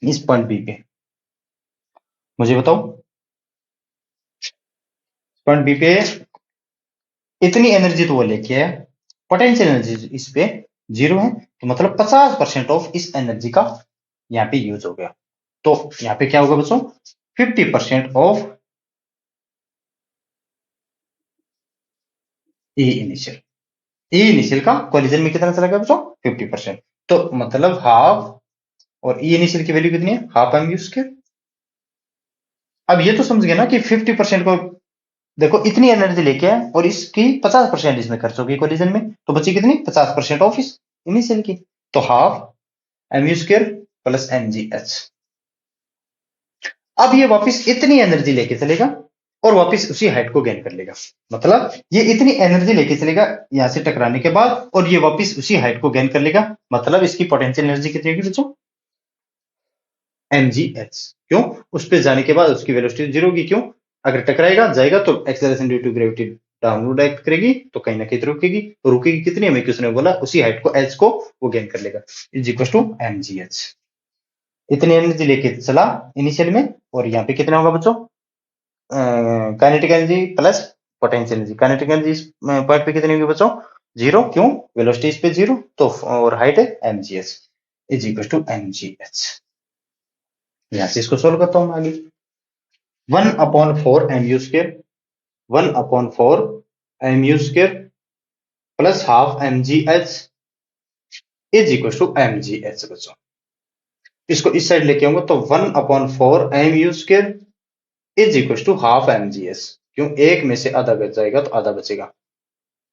इस पॉइंट बी पे मुझे बताओ, पॉइंट बी पे इतनी एनर्जी तो वो लेके आया, पोटेंशियल एनर्जी इस पे 0 है, तो मतलब 50% ऑफ इस एनर्जी का यहाँ पे यूज हो गया। तो यहाँ पे क्या होगा बच्चों? 50% of E initial, E initial का कोलिजन में कितना चला गया बच्चों 50%, तो मतलब हाफ, और ई इनिशियल की वैल्यू कितनी है हाफ एम यू स्क्वायर। अब ये तो समझ गए ना कि 50% को देखो इतनी एनर्जी लेके आए और इसकी 50% इसमें खर्च होगी कोलिजन में, तो बची कितनी 50% ऑफ इस इनिशियल की, तो half M U square plus M G H. अब ये वापस इतनी एनर्जी लेके चलेगा और वापस उसी हाइट को गेन कर लेगा, मतलब ये इतनी एनर्जी लेके चलेगा यहां से टकराने के बाद और ये वापस उसी हाइट को गेन कर लेगा, मतलब इसकी पोटेंशियल एनर्जी कितनी होगी बच्चों एम जी एच। क्यों, उस पर जाने के बाद उसकी वेलोसिटी जीरो होगी, क्यों अगर टकराएगा जाएगा तो acceleration due to gravity downward act करेगी तो कहीं ना कहीं तो रुकेगी, तो रुकेगी कितनी हमें किसने बोला उसी हाइट को एच को वो गेन कर लेगा, is equal to M G H. इतनी एनर्जी लेके चला इनिशियल में, और यहाँ पे कितना होगा बच्चों kinetic energy plus potential energy, kinetic energy इस पॉइंट पे कितनी होगी बच्चों जीरो, क्यों वेलोसिटी इस पे जीरो, तो और हाइट है M G H is equal to M G H. यहां से इसको सोल्व करता हूं मैं आगे, 1/4 M U square 1/4 M U square plus half M G H is equal to M G H बच्चों। इसको इस साइड लेके आऊंगा तो 1/4 M U square is equal to half M G H, क्यों एक में से आधा बच जाएगा तो आधा बचेगा,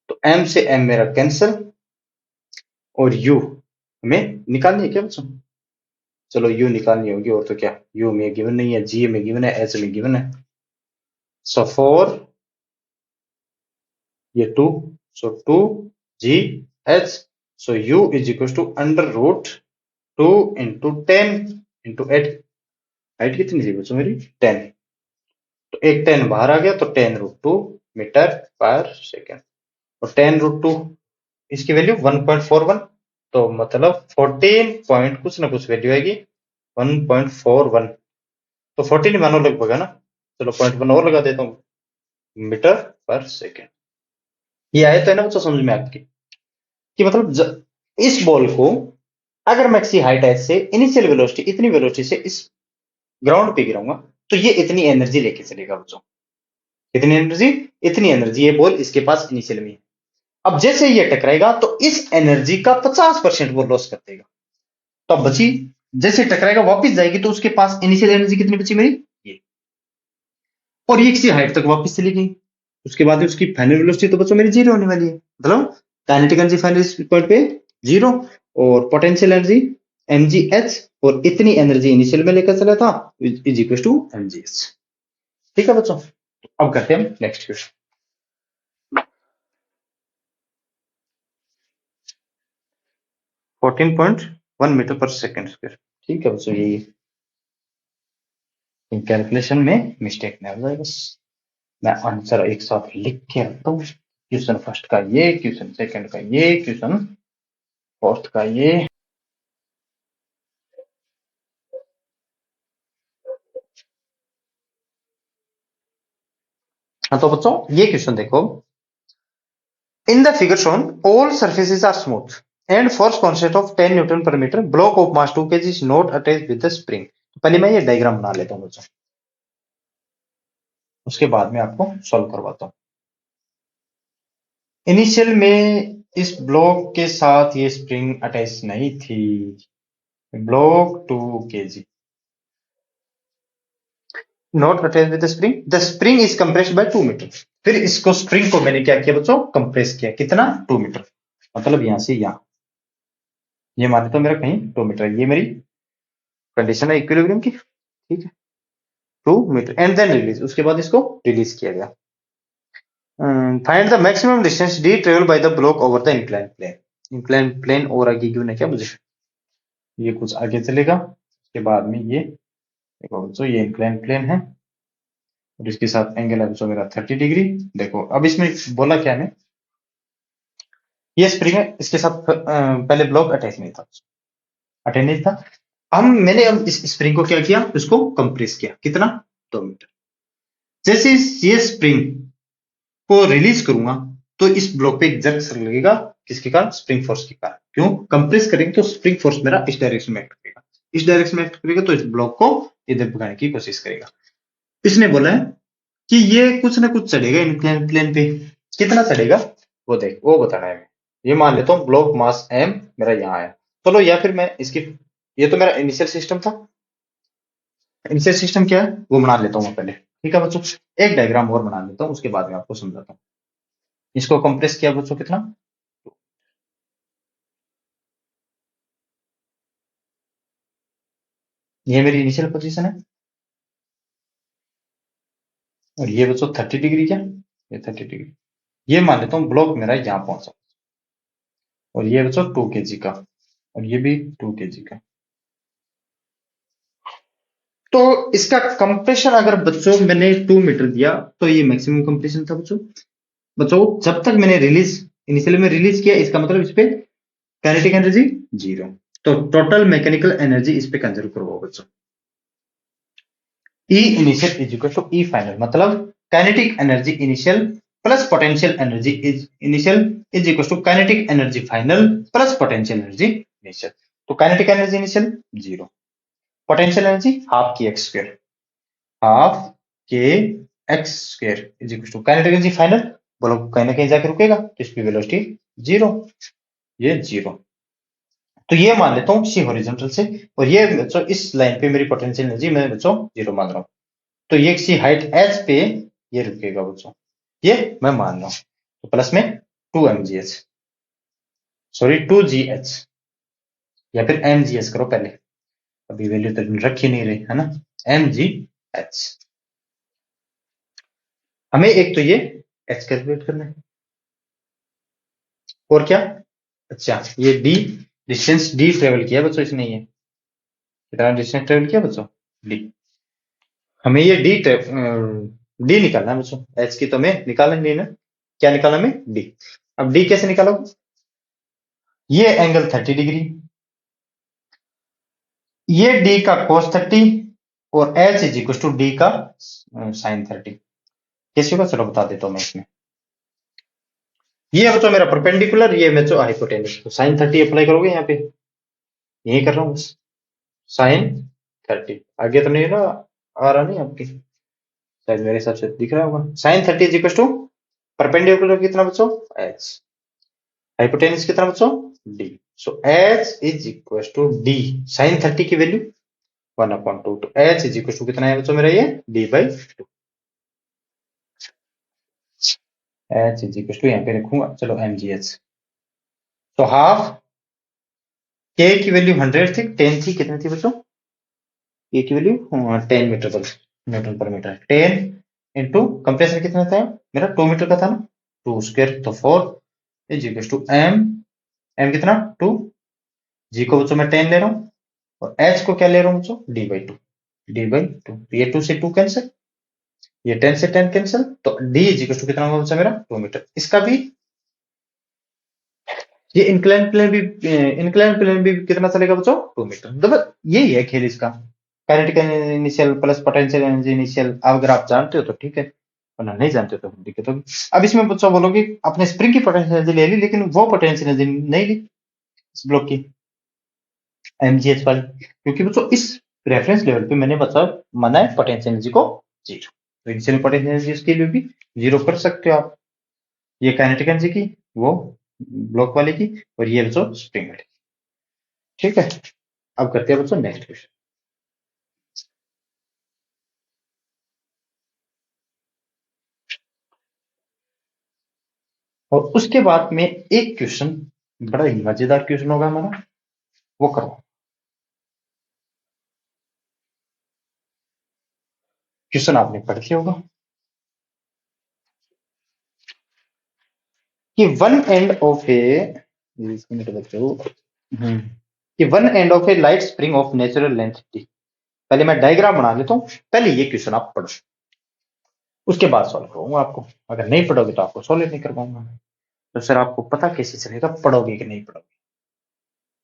तो m से m मेरा कैंसिल और u हमें निकालनी है क्या बच्चों, चलो u निकालनी होगी, और तो क्या u में गिवन नहीं है, g में गिवन है, h में गिवन है, सो 4 ये 2, so 2 g h, so u is equal to under root 2 into 10 into 8, height कितनी थी बच्चों मेरी 10, तो एक 10 बाहर आ गया तो 10√2 मीटर पर सेकेंड, और 10√2 इसकी वैल्यू 1.41, तो मतलब 14 पॉइंट कुछ ना कुछ वैल्यू आएगी 1.41, तो 14 मानो लगभग है ना, चलो 0.1 और लगा देता हूँ मीटर पर सेकेंड। ये आए तो है ना बच्चों समझ में आपकी कि मतलब इस बॉल को अगर मैं किसी हाइट एच से इनिशियल वेलोसिटी इतनी वेलोसिटी से इस ग्राउंड पे गिराऊंगा तो ये इतनी एनर्जी लेके चलेगा बच्चों, कितनी एनर्जी, इतनी एनर्जी ये बॉल इसके पास इनिशियल में है। अब जैसे ये टकराएगा तो इस एनर्जी का 50% वो लॉस कर देगा, तो अब बची जैसे टकराएगा वापस जाएगी तो उसके पास इनिशियल एनर्जी कितनी बची मेरी ये, और ये किसी हाइट तक वापस चली गई, उसके बाद उसकी फाइनल वेलोसिटी तो बच्चों मेरी जीरो होने वाली है, मतलब काइनेटिक एनर्जी फाइनल पॉइंट पे जीरो, और पोटेंशियल एनर्जी mgh, और इतनी एनर्जी इनिशियल में लेकर चला था इज इक्वल टू mgh। ठीक है बच्चों, अब करते हैं next question, 14.1 metre per second square. ठीक है बच्चों, यही कैलकुलेशन में मिस्टेक नहीं हो जाए, बस मैं आंसर एक साथ लिख के रखता हूँ, क्वेश्चन फर्स्ट का ये, क्वेश्चन सेकंड का ये, क्वेश्चन फोर्थ का ये। हाँ तो बच्चों ये क्वेश्चन देखो, in the figure shown all surfaces are smooth and force constant of 10 newton per metre, block of mass 2 kg is not attached with the spring. पहले मैं ये डायग्राम बना लेता हूँ बच्चों, उसके बाद में आपको सॉल्व करवाता हूँ। इनिशियल में इस ब्लॉक के साथ ये स्प्रिंग अटैच नहीं थी, block 2 kg not attach with the spring, the spring is compressed by 2 metre. फिर इसको स्प्रिंग को मैंने क्या किया बच्चों कंप्रेस किया, कितना 2 मीटर, मतलब यहां से यहां, ये मान लेता हूं मेरा कहीं 2 मीटर, ये मेरी कंडीशन है इक्विलिब्रियम की, ठीक है 2 मीटर, एंड देन रिलीज, उसके बाद इसको रिलीज किया गया। Find the maximum distance D travel by the block over the incline plane, incline plane और आगे गिवन है क्या मुझे, ये कुछ आगे चलेगा, उसके बाद में ये देखो बच्चों ये इंक्लाइन प्लेन है और इसके साथ एंगल है बच्चों मेरा 30 डिग्री। देखो अब इसमें बोला क्या है, ये स्प्रिंग है, इसके साथ पहले ब्लॉक अटैच नहीं था, अटैच नहीं था, मैंने अब इस स्प्रिंग को क्या किया, इसको कंप्रेस किया, कितना 2 मीटर। जैसे ये स्प्रिंग को रिलीज करूंगा तो इस ब्लॉक पे एक जर्क लगेगा, किसके कारण स्प्रिंग फोर्स के कारण, क्यों कंप्रेस करेंगे तो स्प्रिंग फोर्स मेरा इस डायरेक्शन में एक्ट करेगा, इस डायरेक्शन में एक्ट करेगा तो इस ब्लॉक को इधर भगाने की कोशिश करेगा। इसने बोला है कि ये कुछ ना कुछ चढ़ेगा इंक्लाइन प्लेन पे, कितना चढ़ेगा वो देख, वो बताना है। ये मान लेता हूँ ब्लॉक मास m मेरा यहाँ आया। चलो, या फिर मैं इसकी, ये तो मेरा इनिशियल सिस्टम था। इनिशियल सिस्टम क्या है वो बना लेता हूँ मैं पहले। ठीक है बच्चों, एक डायग्राम और बना लेता हूँ, उसके बाद में आपको समझाता हूँ। इसको कंप्रेस किया बच्चों कितना, ये मेरी इनिशियल पोजीशन है, और ये बच्चों 30 डिग्री, क्या ये 30 डिग्री। ये मान लेता हूँ ब्लॉक मेरा यहाँ पहुंचा, और ये बच्चों 2 kg का, और ये भी 2 kg का। तो इसका कंप्रेशन अगर बच्चों मैंने 2 मीटर दिया, तो ये मैक्सिमम कंप्रेशन था बच्चों। बच्चों जब तक मैंने रिलीज, इनिशियली में रिलीज किया, इसका मतलब इस पे काइनेटिक एनर्जी 0। तो टोटल मैकेनिकल एनर्जी इस पे कंजर्व करो बच्चों। E initial is equal to E final, मतलब kinetic energy initial plus potential energy is initial is equal to kinetic energy final plus potential energy initial. तो kinetic energy initial 0, potential energy half k x square, half k x square is equal to kinetic energy final, बोलो कहीं ना कहीं जाके रुकेगा, तो इसकी velocity 0, ये 0। तो ये मान लेता हूँ सी हॉरिजॉन्टल से, और ये बच्चों इस लाइन पे मेरी पोटेंशियल एनर्जी मैं बच्चों 0 मान रहा हूँ। तो ये किसी हाइट एच पे ये रुकेगा बच्चों, ये मैं मान रहा हूं। तो प्लस में 2 mgh, सॉरी 2gh, या फिर mgh करो पहले, अभी वैल्यू तो रख ही नहीं रही है ना, mgh। हमें एक तो ये h कैलकुलेट करना है, और क्या, अच्छा ये d, डिस्टेंस d ट्रेवल किया बच्चों इसने, ये कितना डिस्टेंस ट्रेवल किया बच्चों d। हमें ये d निकालना है बच्चों, h की तो हमें निकालना ही नहीं ना, क्या निकालना हमें d। अब d कैसे निकालो, ये एंगल 30 डिग्री, ये डी का cos 30, और H is equal to D का साइन 30। कैसे होगा चलो बता देता हूं मैं इसमें। ये बच्चों मेरा परपेंडिकुलर, ये मैं जो हाइपोटेन्यूस, तो साइन 30 अप्लाई करोगे यहाँ पे, यही कर रहा हूँ बस, साइन 30। आगे तो नहीं ना, आ रहा नहीं आपकी, शायद मेरे हिसाब से दिख रहा होगा। Sine 30 is equal to perpendicular कितना बच्चों, एच, हाइपोटेन्यूस कितना बच्चों, D. So H is equal to D, sine 30 की वैल्यू 1/2, तो एच इज इक्वल टू कितना है बच्चों मेरा, ये d/2। H is equal to यहाँ पे रखूंगा चलो mgh। तो हाफ के की वैल्यू 100 थी, 10 थी, कितनी थी बच्चों, के की वैल्यू 10 मीटर पर Newton per metre, 10 into compressor कितना था मेरा, 2 मीटर का था ना, 2 स्क्वायर, तो 4 is equal to M, M कितना 2, जी को बच्चों मैं 10 ले रहा हूँ, और एच को क्या ले रहा हूँ बच्चों, d/2, d/2, ये 2 से 2 कैंसिल, ये 10 से 10 कैंसिल, तो d इज इक्वल टू कितना होगा बच्चा मेरा 2 मीटर। इसका भी ये इंक्लाइन प्लेन भी कितना चलेगा बच्चों, 2 मीटर। मतलब यही है खेल इसका, kinetic initial plus potential energy initial. अब अगर आप जानते हो तो ठीक है, वरना नहीं जानते हो तो दिक्कत होगी। अब इसमें बच्चों बोलोगे अपने स्प्रिंग की पोटेंशियल एनर्जी ले ली, लेकिन वो पोटेंशियल एनर्जी नहीं ली इस ब्लॉक की, एमजीएच वाली, क्योंकि बच्चों इस रेफरेंस लेवल पे मैंने बच्चा माना है पोटेंशियल एनर्जी को 0। तो इनिशियल पोटेंशियल एनर्जी इसके लिए भी 0 कर सकते हो आप, ये काइनेटिक एनर्जी की, वो ब्लॉक वाले की, और ये बच्चों स्प्रिंग वाले। ठीक है, अब करते हैं बच्चों नेक्स्ट क्वेश्चन। और उसके बाद में एक क्वेश्चन, बड़ा ही मजेदार क्वेश्चन होगा हमारा, वो करो। क्वेश्चन आपने पढ़ लिया होगा कि one end of A, minute बच्चों, कि one end of a light spring of natural length T. पहले मैं डायग्राम बना लेता हूं, पहले ये क्वेश्चन आप पढ़ो, उसके बाद सॉल्व करूंगा आपको। अगर नहीं पढ़ोगे तो आपको सॉल्व नहीं कर पाऊंगा। तो सर आपको पता कैसे चलेगा पढ़ोगे कि नहीं पढ़ोगे,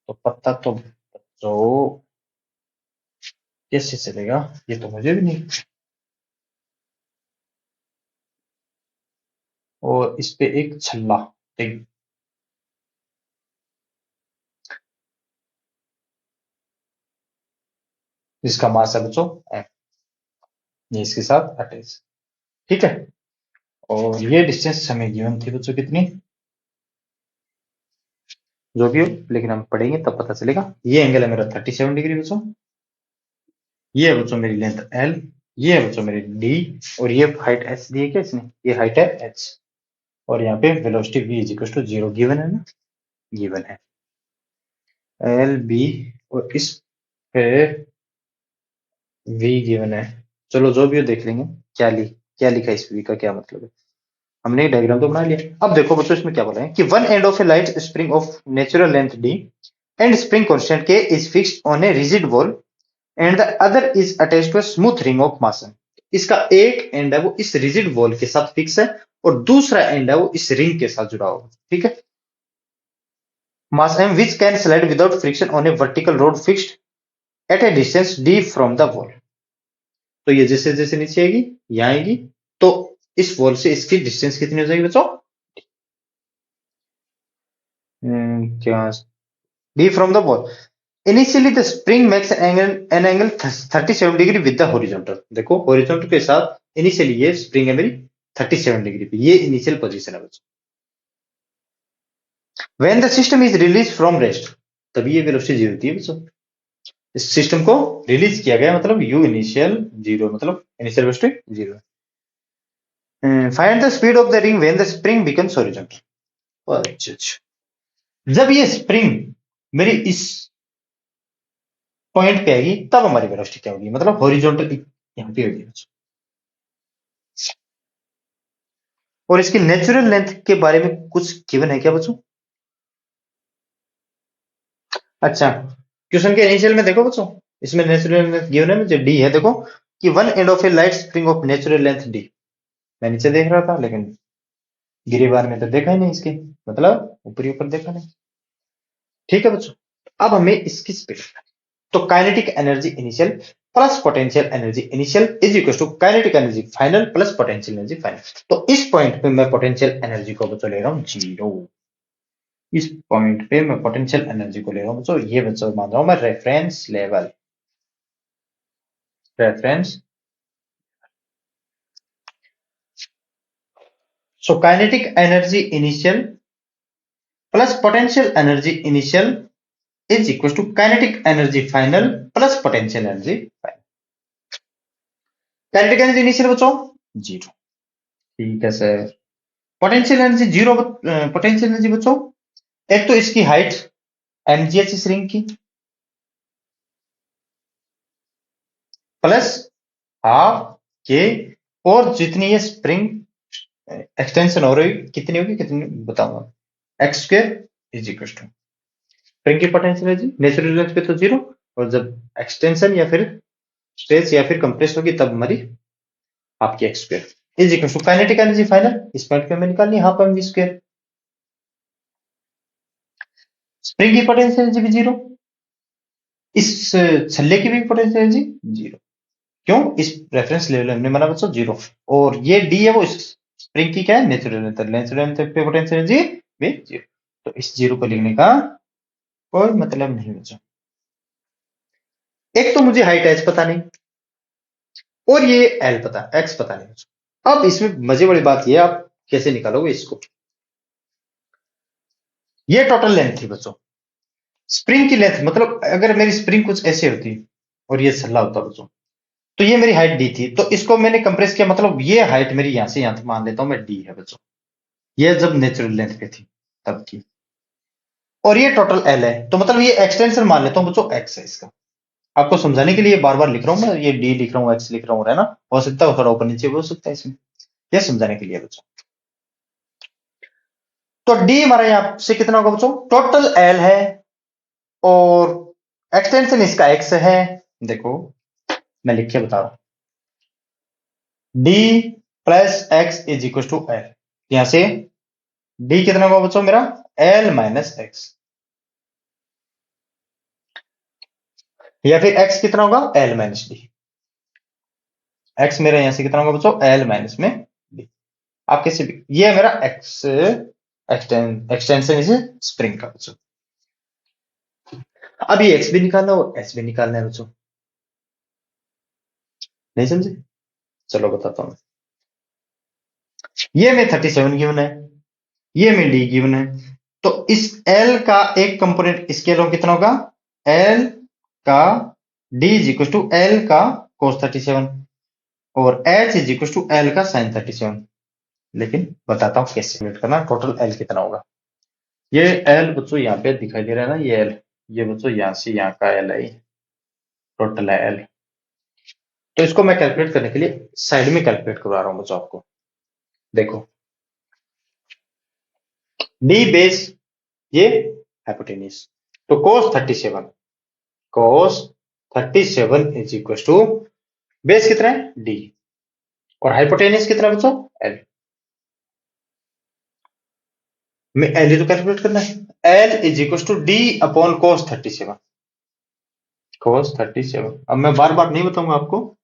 तो पता तो बच्चों कैसे चलेगा ये तो मुझे भी नहीं। और इस पे एक छल्ला, ठीक, जिसका मास है बच्चों m, ये इसके साथ अटैच, ठीक है। और ये डिस्टेंस हमें गिवन थी बच्चों कितनी, जो भी हो, लेकिन हम पढ़ेंगे तब पता चलेगा। ये एंगल है मेरा 37 डिग्री बच्चों, ये है बच्चों मेरी लेंथ एल, ये है बच्चों मेरी डी, और ये हाइट एच दी है क्या इसने, ये हाइट है एच, और यहाँ पे velocity v is equal to 0 given है ना, गिवन है एल बी, और इस पे v गिवन है। चलो जो भी हो देख लेंगे क्या लिखा है इस v का क्या मतलब है। हमने एक डायग्राम तो बना लिया। अब देखो बच्चों इसमें क्या बोला है कि one end of a light spring of natural length d and spring constant k is fixed on a rigid wall and the other is attached to a smooth ring of mass. इसका एक and है वो इस rigid wall के साथ fix है, और दूसरा एंड है वो इस रिंग के साथ जुड़ा हुआ, ठीक है। मास m which can slide without friction on a vertical rod fixed at a distance d from the wall। तो ये जैसे जैसे नीचे आएगी, यहां आएगी, तो इस वॉल से इसकी डिस्टेंस कितनी हो जाएगी बच्चों, क्या, d from the wall। Initially the spring makes an angle 37 degree with the horizontal. देखो हॉरिजॉन्टल के साथ इनिशियली ये स्प्रिंग है मेरी 37 डिग्री पे, ये इनिशियल पोजीशन है बच्चों। When the system is release from rest, तभी ये वेलोसिटी जीरो होती है बच्चों। इस सिस्टम को रिलीज किया गया मतलब यू इनिशियल जीरो, मतलब initial velocity zero. Find the speed of the ring when the spring becomes horizontal. अच्छा अच्छा, जब ये स्प्रिंग मेरी इस पॉइंट पे आएगी तब हमारी वेलोसिटी क्या होगी, मतलब हॉरिजॉन्टल यहाँ पे होगी। और इसकी नेचुरल लेंथ के बारे में कुछ गिवन है क्या बच्चों। अच्छा, क्वेश्चन के इनिशियल में देखो बच्चों, इसमें नेचुरल लेंथ गिवन है मुझे डी है। देखो कि one end of a light spring of natural length D, मैं नीचे देख रहा था लेकिन गिरिबान में तो देखा ही नहीं इसके, मतलब ऊपरी ऊपर देखा नहीं। ठीक है बच्चों, अब हमें इसकी स्पीड, तो kinetic energy initial plus potential energy initial is equal to kinetic energy final plus potential energy final. तो इस पॉइंट पे मैं पोटेंशियल एनर्जी को बच्चों ले रहा हूं जीरो। इस पॉइंट पे मैं पोटेंशियल एनर्जी को ले रहा हूं बच्चों, ये बच्चों मान रहा हूं मैं reference level, reference. So kinetic energy initial plus potential energy initial is equal to kinetic energy final plus potential energy final. Kinetic energy initial बच्चों जीरो, ठीक है sir. Potential energy zero, potential energy बच्चों एक तो इसकी height mgh इस ring की plus half K, और जितनी ये स्प्रिंग एक्सटेंशन हो रही कितनी होगी, कितनी बताऊंगा, X square is equal to spring की पोटेंशियल एनर्जी नेचुरल लेंथ पे तो जीरो, और जब एक्सटेंशन या फिर स्ट्रेच या फिर कंप्रेस होगी तब हमारी आपकी X square is equal to kinetic energy final, इस पॉइंट पे मैं निकालनी half M we square. Spring की पोटेंशियल एनर्जी भी जीरो, इस छल्ले की भी पोटेंशियल एनर्जी जीरो। क्यों, इस रेफरेंस लेवल हमने माना बच्चों जीरो, और ये डी है वो इस स्प्रिंग की क्या है नेचुरल लेंथ, नेचुरल लेंथ पे पोटेंशियल एनर्जी भी जीरो। तो इस जीरो को लिखने का कोई मतलब नहीं बच्चों। एक तो मुझे हाइट एच पता नहीं, और ये एल पता, एक्स पता नहीं बच्चों। अब इसमें मजे वाली बात ये, आप कैसे निकालोगे इसको। ये टोटल लेंथ थी बच्चों, स्प्रिंग की लेंथ, मतलब अगर मेरी स्प्रिंग कुछ ऐसे होती और ये छल्ला होता बच्चों, तो ये मेरी हाइट डी थी, तो इसको मैंने कंप्रेस किया, मतलब ये हाइट मेरी यहां से यहां तक मान लेता हूं मैं डी है बच्चों, ये जब नेचुरल लेंथ पे थी तब की, और ये टोटल एल है, तो मतलब ये एक्सटेंशन मान लेता हूं बच्चों एक्स है इसका। आपको समझाने के लिए बार बार लिख रहा हूं मैं, ये डी लिख रहा हूं एक्स लिख रहा हूं, है ना, हो सकता है थोड़ा ऊपर नीचे भी हो सकता है इसमें, ये समझाने के लिए बच्चों। तो डी हमारा यहां से कितना होगा बच्चों, टोटल एल है और एक्सटेंशन इसका एक्स है। देखो मैं लिख के बता रहा हूं, D plus X is equal to L, यहां से डी कितना होगा बच्चों मेरा, एल माइनस एक्स, या फिर एक्स कितना होगा, एल माइनस डी। एक्स मेरा यहां से कितना होगा बच्चों, एल माइनस में डी। आप कैसे भी, ये है मेरा एक्स एक्सटेंशन इसे स्प्रिंग का बच्चों। अब ये एक्स भी निकालना और एच भी निकालना है बच्चों, नहीं समझे, चलो बताता हूं। ये में 37 गिवन है, ये में डी गिवन है, तो इस L का एक कंपोनेंट इसके अलोंग कितना होगा? L का D is equal to L का cos 37 और H is equal to L का sin 37। लेकिन बताता हूं कैसे कैलकुलेट करना। टोटल L कितना होगा? ये L बच्चों यहाँ पे दिखाई दे रहा है ना, ये L, ये बच्चों यहाँ से यहाँ का L है, टोटल है L। तो इसको मैं कैलकुलेट करने के लिए साइड में कैलकुलेट करवा रहा हूं बच्चों आपको। देखो D बेस, ये हाइपोटेन्यूज, तो cos 37 is equal to base कितना है? D और हाइपोटेन्यूज कितना है बच्चों? L। में L ही तो कैलकुलेट करना है। L is equal to D upon cos 37। cos 37 अब मैं बार बार नहीं बताऊंगा आपको,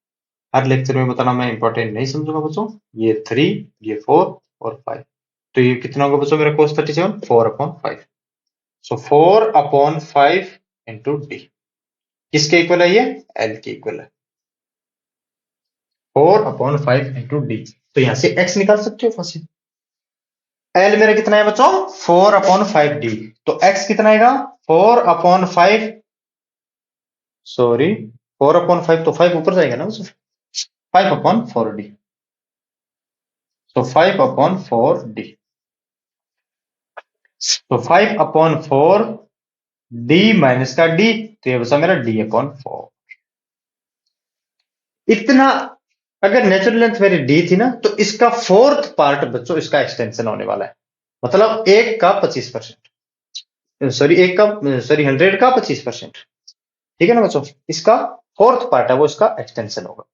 हर लेक्चर में बताना मैं इंपॉर्टेंट नहीं समझूंगा बच्चों। ये 3, ये 4 और 5, तो ये कितना होगा बच्चों मेरा cos 37? 4 अपॉन 5। सो 4 अपॉन 5 इंटू डी, किसके इक्वल है ये? L के इक्वल है। 4 अपॉन 5 इंटू डी, तो यहां से x निकाल सकते हो फंसी। L मेरा कितना है बच्चों? 4 अपॉन 5 डी, तो x कितना आएगा? 4 अपॉन 5, सॉरी 4 अपॉन 5, तो 5 ऊपर जाएगा ना बच्चों, 5 अपॉन 4 डी, तो 5 अपॉन 4 डी, तो 5 अपॉन 4 डी माइनस का डी, तो ये बचा मेरा डी अपॉन 4। इतना, अगर नेचुरल लेंथ मेरी डी थी ना, तो इसका फोर्थ पार्ट बच्चों इसका एक्सटेंशन होने वाला है, मतलब 1 का 25%, सॉरी 100 का 25%, ठीक है ना बच्चों? इसका फोर्थ पार्ट है वो इसका एक्सटेंशन होगा।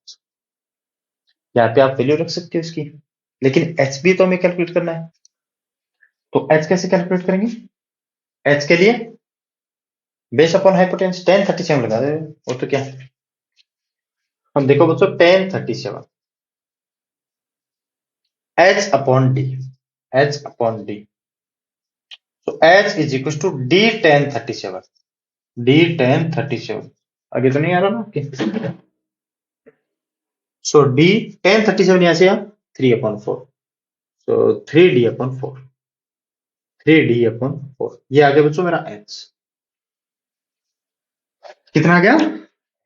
यहाँ पे आप वैल्यू रख सकते हो इसकी, लेकिन एच भी तो हमें कैलकुलेट करना है। तो एच कैसे कैलकुलेट करेंगे? एच के लिए बेस अपॉन हाइपोटेन्यूज tan 37 लगा दे, और तो क्या। हम देखो बच्चों tan 37 H upon D, H upon D, तो H is equal to D tan 37, D tan 37। आगे तो नहीं आ रहा ना आपके? सो डी tan 37 यहां से 3 अपॉन 4, सो 3d अपॉन 4, 3d अपॉन 4, ये आ गया बच्चों मेरा एच। कितना आ गया?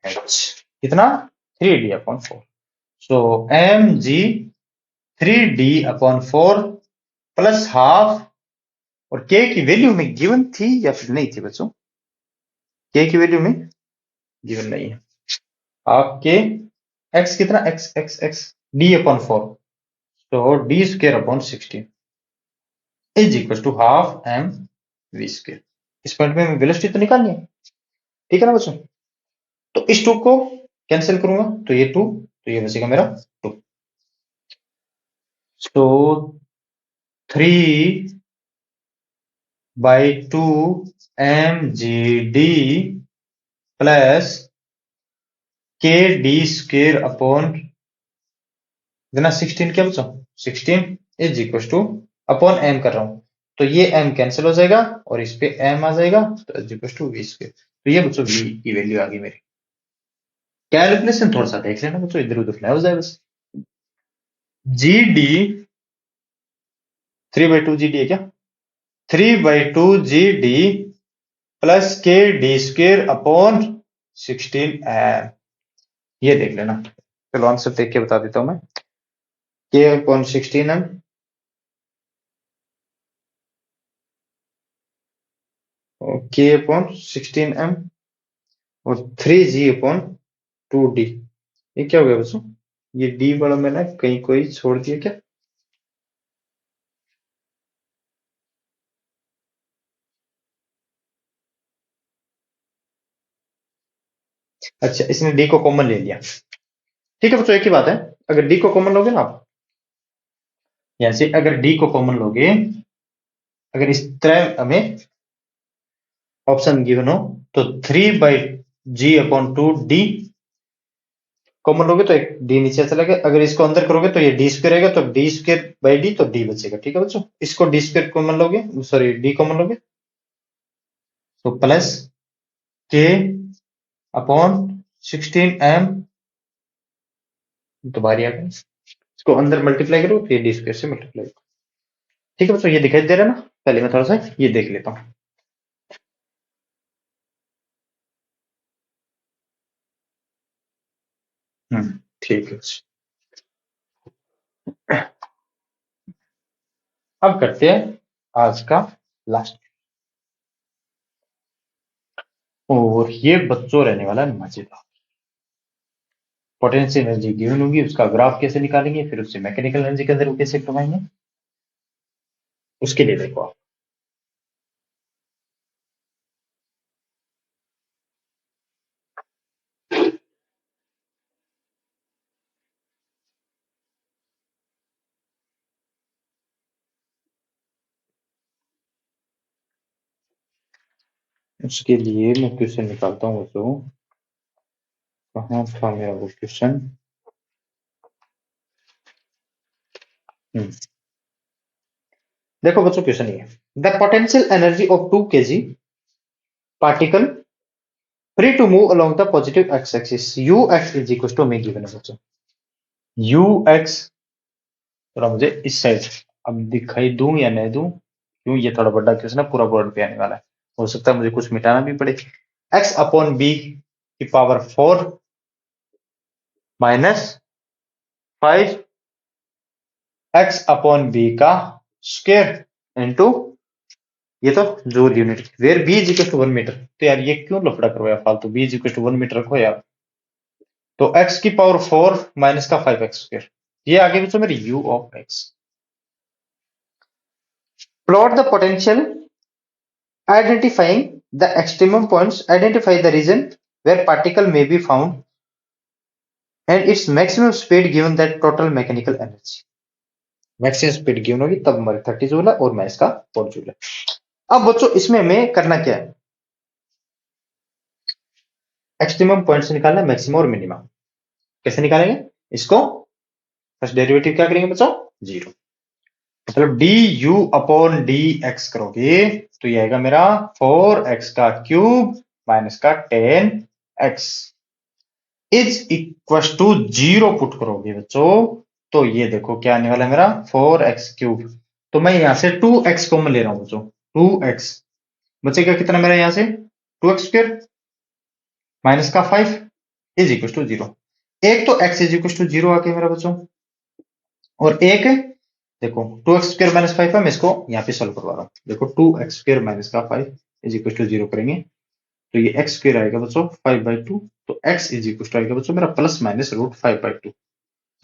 एच कितना? 3d upon 4। So M G 3d upon 4 plus half, और k की वैल्यू में गिवन थी या फिर नहीं थी बच्चों? k की वैल्यू में गिवन नहीं है। आपके x कितना? x x x d upon 4, तो D square upon 16 is equal to half M V square. इस पॉइंट में वेलोसिटी तो निकालनी है, ठीक है ना बच्चों? तो इस 2 को कैंसिल करूंगा, तो ये 2, तो ये बचेगा मेरा 2। So 3/2 mgd plus K D square upon इतना 16, क्या बचा? 16 is equal to upon M कर रहा हूं, तो ये m कैंसिल हो जाएगा और इस पे m आ जाएगा, तो is equal to V square. तो ये बच्चों v की वैल्यू आ गई मेरी। कैलकुलेशन थोड़ा सा देख लेना बच्चों, इधर उधर ना हो जाए बस। जी डी 3/2 जी डी है क्या? 3/2 G D plus K D square upon 16 M, ये देख लेना। चलो आंसर देख के बता देता हूं मैं। के अपॉन 16 एम, के अपॉन 16 एम और 3g अपॉन 2d, ये क्या हो गया बच्चों? ये d वाला मैंने कहीं कोई छोड़ दिया क्या? अच्छा, इसने d को कॉमन ले लिया, ठीक है बच्चों, एक ही बात है। अगर d को कॉमन लोगे ना आप, यहां से अगर d को कॉमन लोगे, अगर इस तरह हमें ऑप्शन गिवन हो, तो 3/g अपॉन 2d कॉमन लोगे तो एक d नीचे चला गया। अगर इसको अंदर करोगे तो ये डी स्क्वायर रहेगा, तो डी स्क्वायर बाई डी, तो d बचेगा, ठीक है बच्चों? इसको डी स्क्वायर कॉमन लोगे, सॉरी d कॉमन लोगे, तो प्लस k अपॉन 16 एम, तो बारी आ गई, इसको अंदर मल्टीप्लाई करो तो ये डी स्क्वायर से मल्टीप्लाई करो, ठीक है बच्चों? ये दिखाई दे रहा है ना? पहले मैं थोड़ा सा ये देख लेता हूं। ठीक है। अब करते हैं आज का लास्ट, और ये बच्चों रहने वाला है मजेदार। पोटेंशियल एनर्जी गिवन होगी, उसका ग्राफ कैसे निकालेंगे, फिर उससे मैकेनिकल एनर्जी के अंदर वो कैसे कमाएंगे, उसके लिए देखो आप। उसके लिए मैं क्वेश्चन निकालता हूँ बच्चों। कहाँ था मेरा वो क्वेश्चन? देखो बच्चों, क्वेश्चन ये, the potential energy of 2 kg particle free to move along the positive X axis ux is equal to, में गिवन है बच्चों ux। थोड़ा मुझे इस साइड अब दिखाई दूं या नहीं दूं, क्यों ये थोड़ा बड़ा क्वेश्चन है, पूरा बोर्ड पे आने वाला है, हो सकता है मुझे कुछ मिटाना भी पड़े। x अपॉन बी की power 4 minus 5 x upon B का स्क्वायर इंटू, ये तो joule unit, where B is equal to 1 metre. तो यार ये क्यों लफड़ा करवाया फालतू, B is equal to 1 metre रखो यार। तो x की पावर 4 माइनस का 5x स्क्वायर, ये आगे बच्चों मेरी u of x। Plot the potential identifying the extremum points, identify the region where particle may be found and its maximum speed given that total mechanical energy। Maximum speed given होगी तब हमारी 30 joule है और minus का 4 joule है। अब बच्चों इसमें हमें करना क्या है, एक्सट्रीमम पॉइंट से निकालना मैक्सिमम और मिनिमम। कैसे निकालेंगे इसको, फर्स्ट डेरिवेटिव क्या करेंगे बच्चों, जीरो, मतलब D you upon D x करोगे तो ये आएगा मेरा 4x का क्यूब माइनस का 10x is equal to 0 put करोगे बच्चों, तो ये देखो क्या आने वाला है मेरा 4x क्यूब। तो मैं यहां से 2x कॉमन ले रहा हूं बच्चों, 2x बचेगा कितना मेरा यहां से 2x स्क्वायर माइनस का 5 इज इक्वल टू 0। एक तो x इज इक्वल टू 0 आ गया मेरा बच्चों, और एक देखो 2x स्क्वायर माइनस 5 है, मैं इसको यहाँ पे सोल्व करवा रहा हूँ। देखो 2x स्क्वायर माइनस का 5 इज इक्वल टू 0 करेंगे तो ये x स्क्वायर आएगा बच्चों 5/2, तो x इज इक्वल टू आएगा बच्चों मेरा प्लस माइनस रूट 5/2।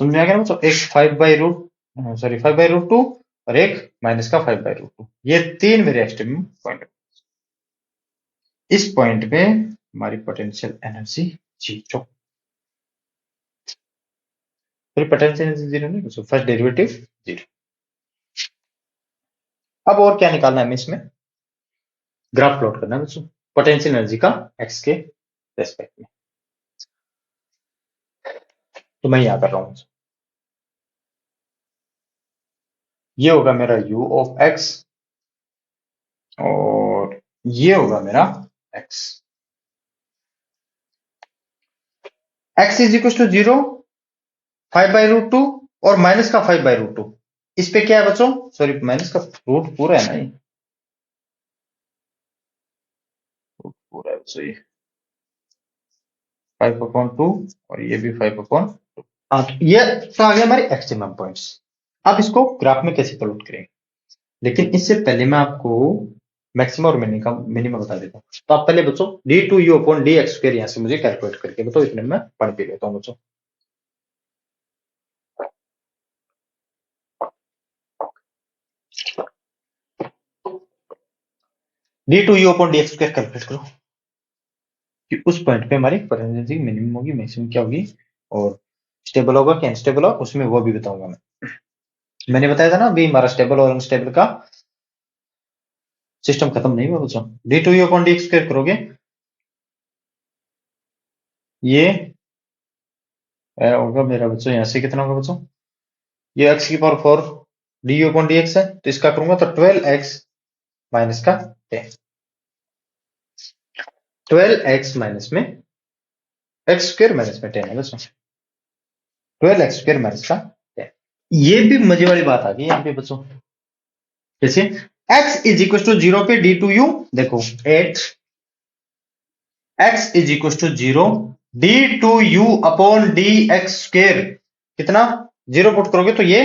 समझ में आ गया ना बच्चों, एक 5/2 और एक माइनस का 5/2, ये तीन मेरे एक्सट्रीम पॉइंट। इस पॉइंट पे हमारी पोटेंशियल एनर्जी जीरो, फिर पोटेंशियल एनर्जी जीरो नहीं बच्चों, फर्स्ट डेरिवेटिव जीरो। अब और क्या निकालना है हमें, इसमें ग्राफ प्लॉट करना है बच्चों पोटेंशियल एनर्जी का एक्स के रेस्पेक्ट में। तो मैं यहां कर रहा हूं, ये होगा मेरा u ऑफ x और ये होगा मेरा x। x is equal to 0, 5/√2 और माइनस का 5/√2। इस पे क्या है बच्चों, सॉरी माइनस का रूट पूरा है ना, ये रूट पूरा है बच्चों, ये 5/2 और ये भी 5/2। हाँ तो ये तो आ गया हमारे एक्सट्रीमम पॉइंट्स। अब इसको ग्राफ में कैसे प्लॉट करेंगे, लेकिन इससे पहले मैं आपको मैक्सिमम और मिनिमम बता देता हूँ। तो आप पहले बच्चों d2u अपॉन dx स्क्वायर यहाँ से मुझे कैलकुलेट करके बताओ, इतने में पढ़ के लेता हूँ बच्चों। d2u upon dx square calculate करो कि उस पॉइंट पे हमारी पोटेंशियल मिनिमम होगी, मैक्सिमम क्या होगी, और स्टेबल होगा क्या अनस्टेबल होगा उसमें वो भी बताऊंगा मैं। मैंने बताया था ना अभी हमारा स्टेबल और अनस्टेबल का सिस्टम खत्म नहीं हुआ बच्चों। d2u अपॉन dx स्क्वायर करोगे, ये होगा मेरा बच्चों यहाँ से कितना होगा बच्चों, ये x की पावर 4 du अपॉन dx है, तो इसका करूंगा तो 12x माइनस का 10, 12x माइनस में x स्क्वायर माइनस में 10 है बच्चों, 12x स्क्वायर माइनस का 10। ये भी मजे वाली बात आ गई यहाँ पे बच्चों, कैसे, x इज इक्वल टू 0 पे डी टू यू, देखो 8 x is equal to 0 D two U upon D X square, कितना 0 पुट करोगे तो ये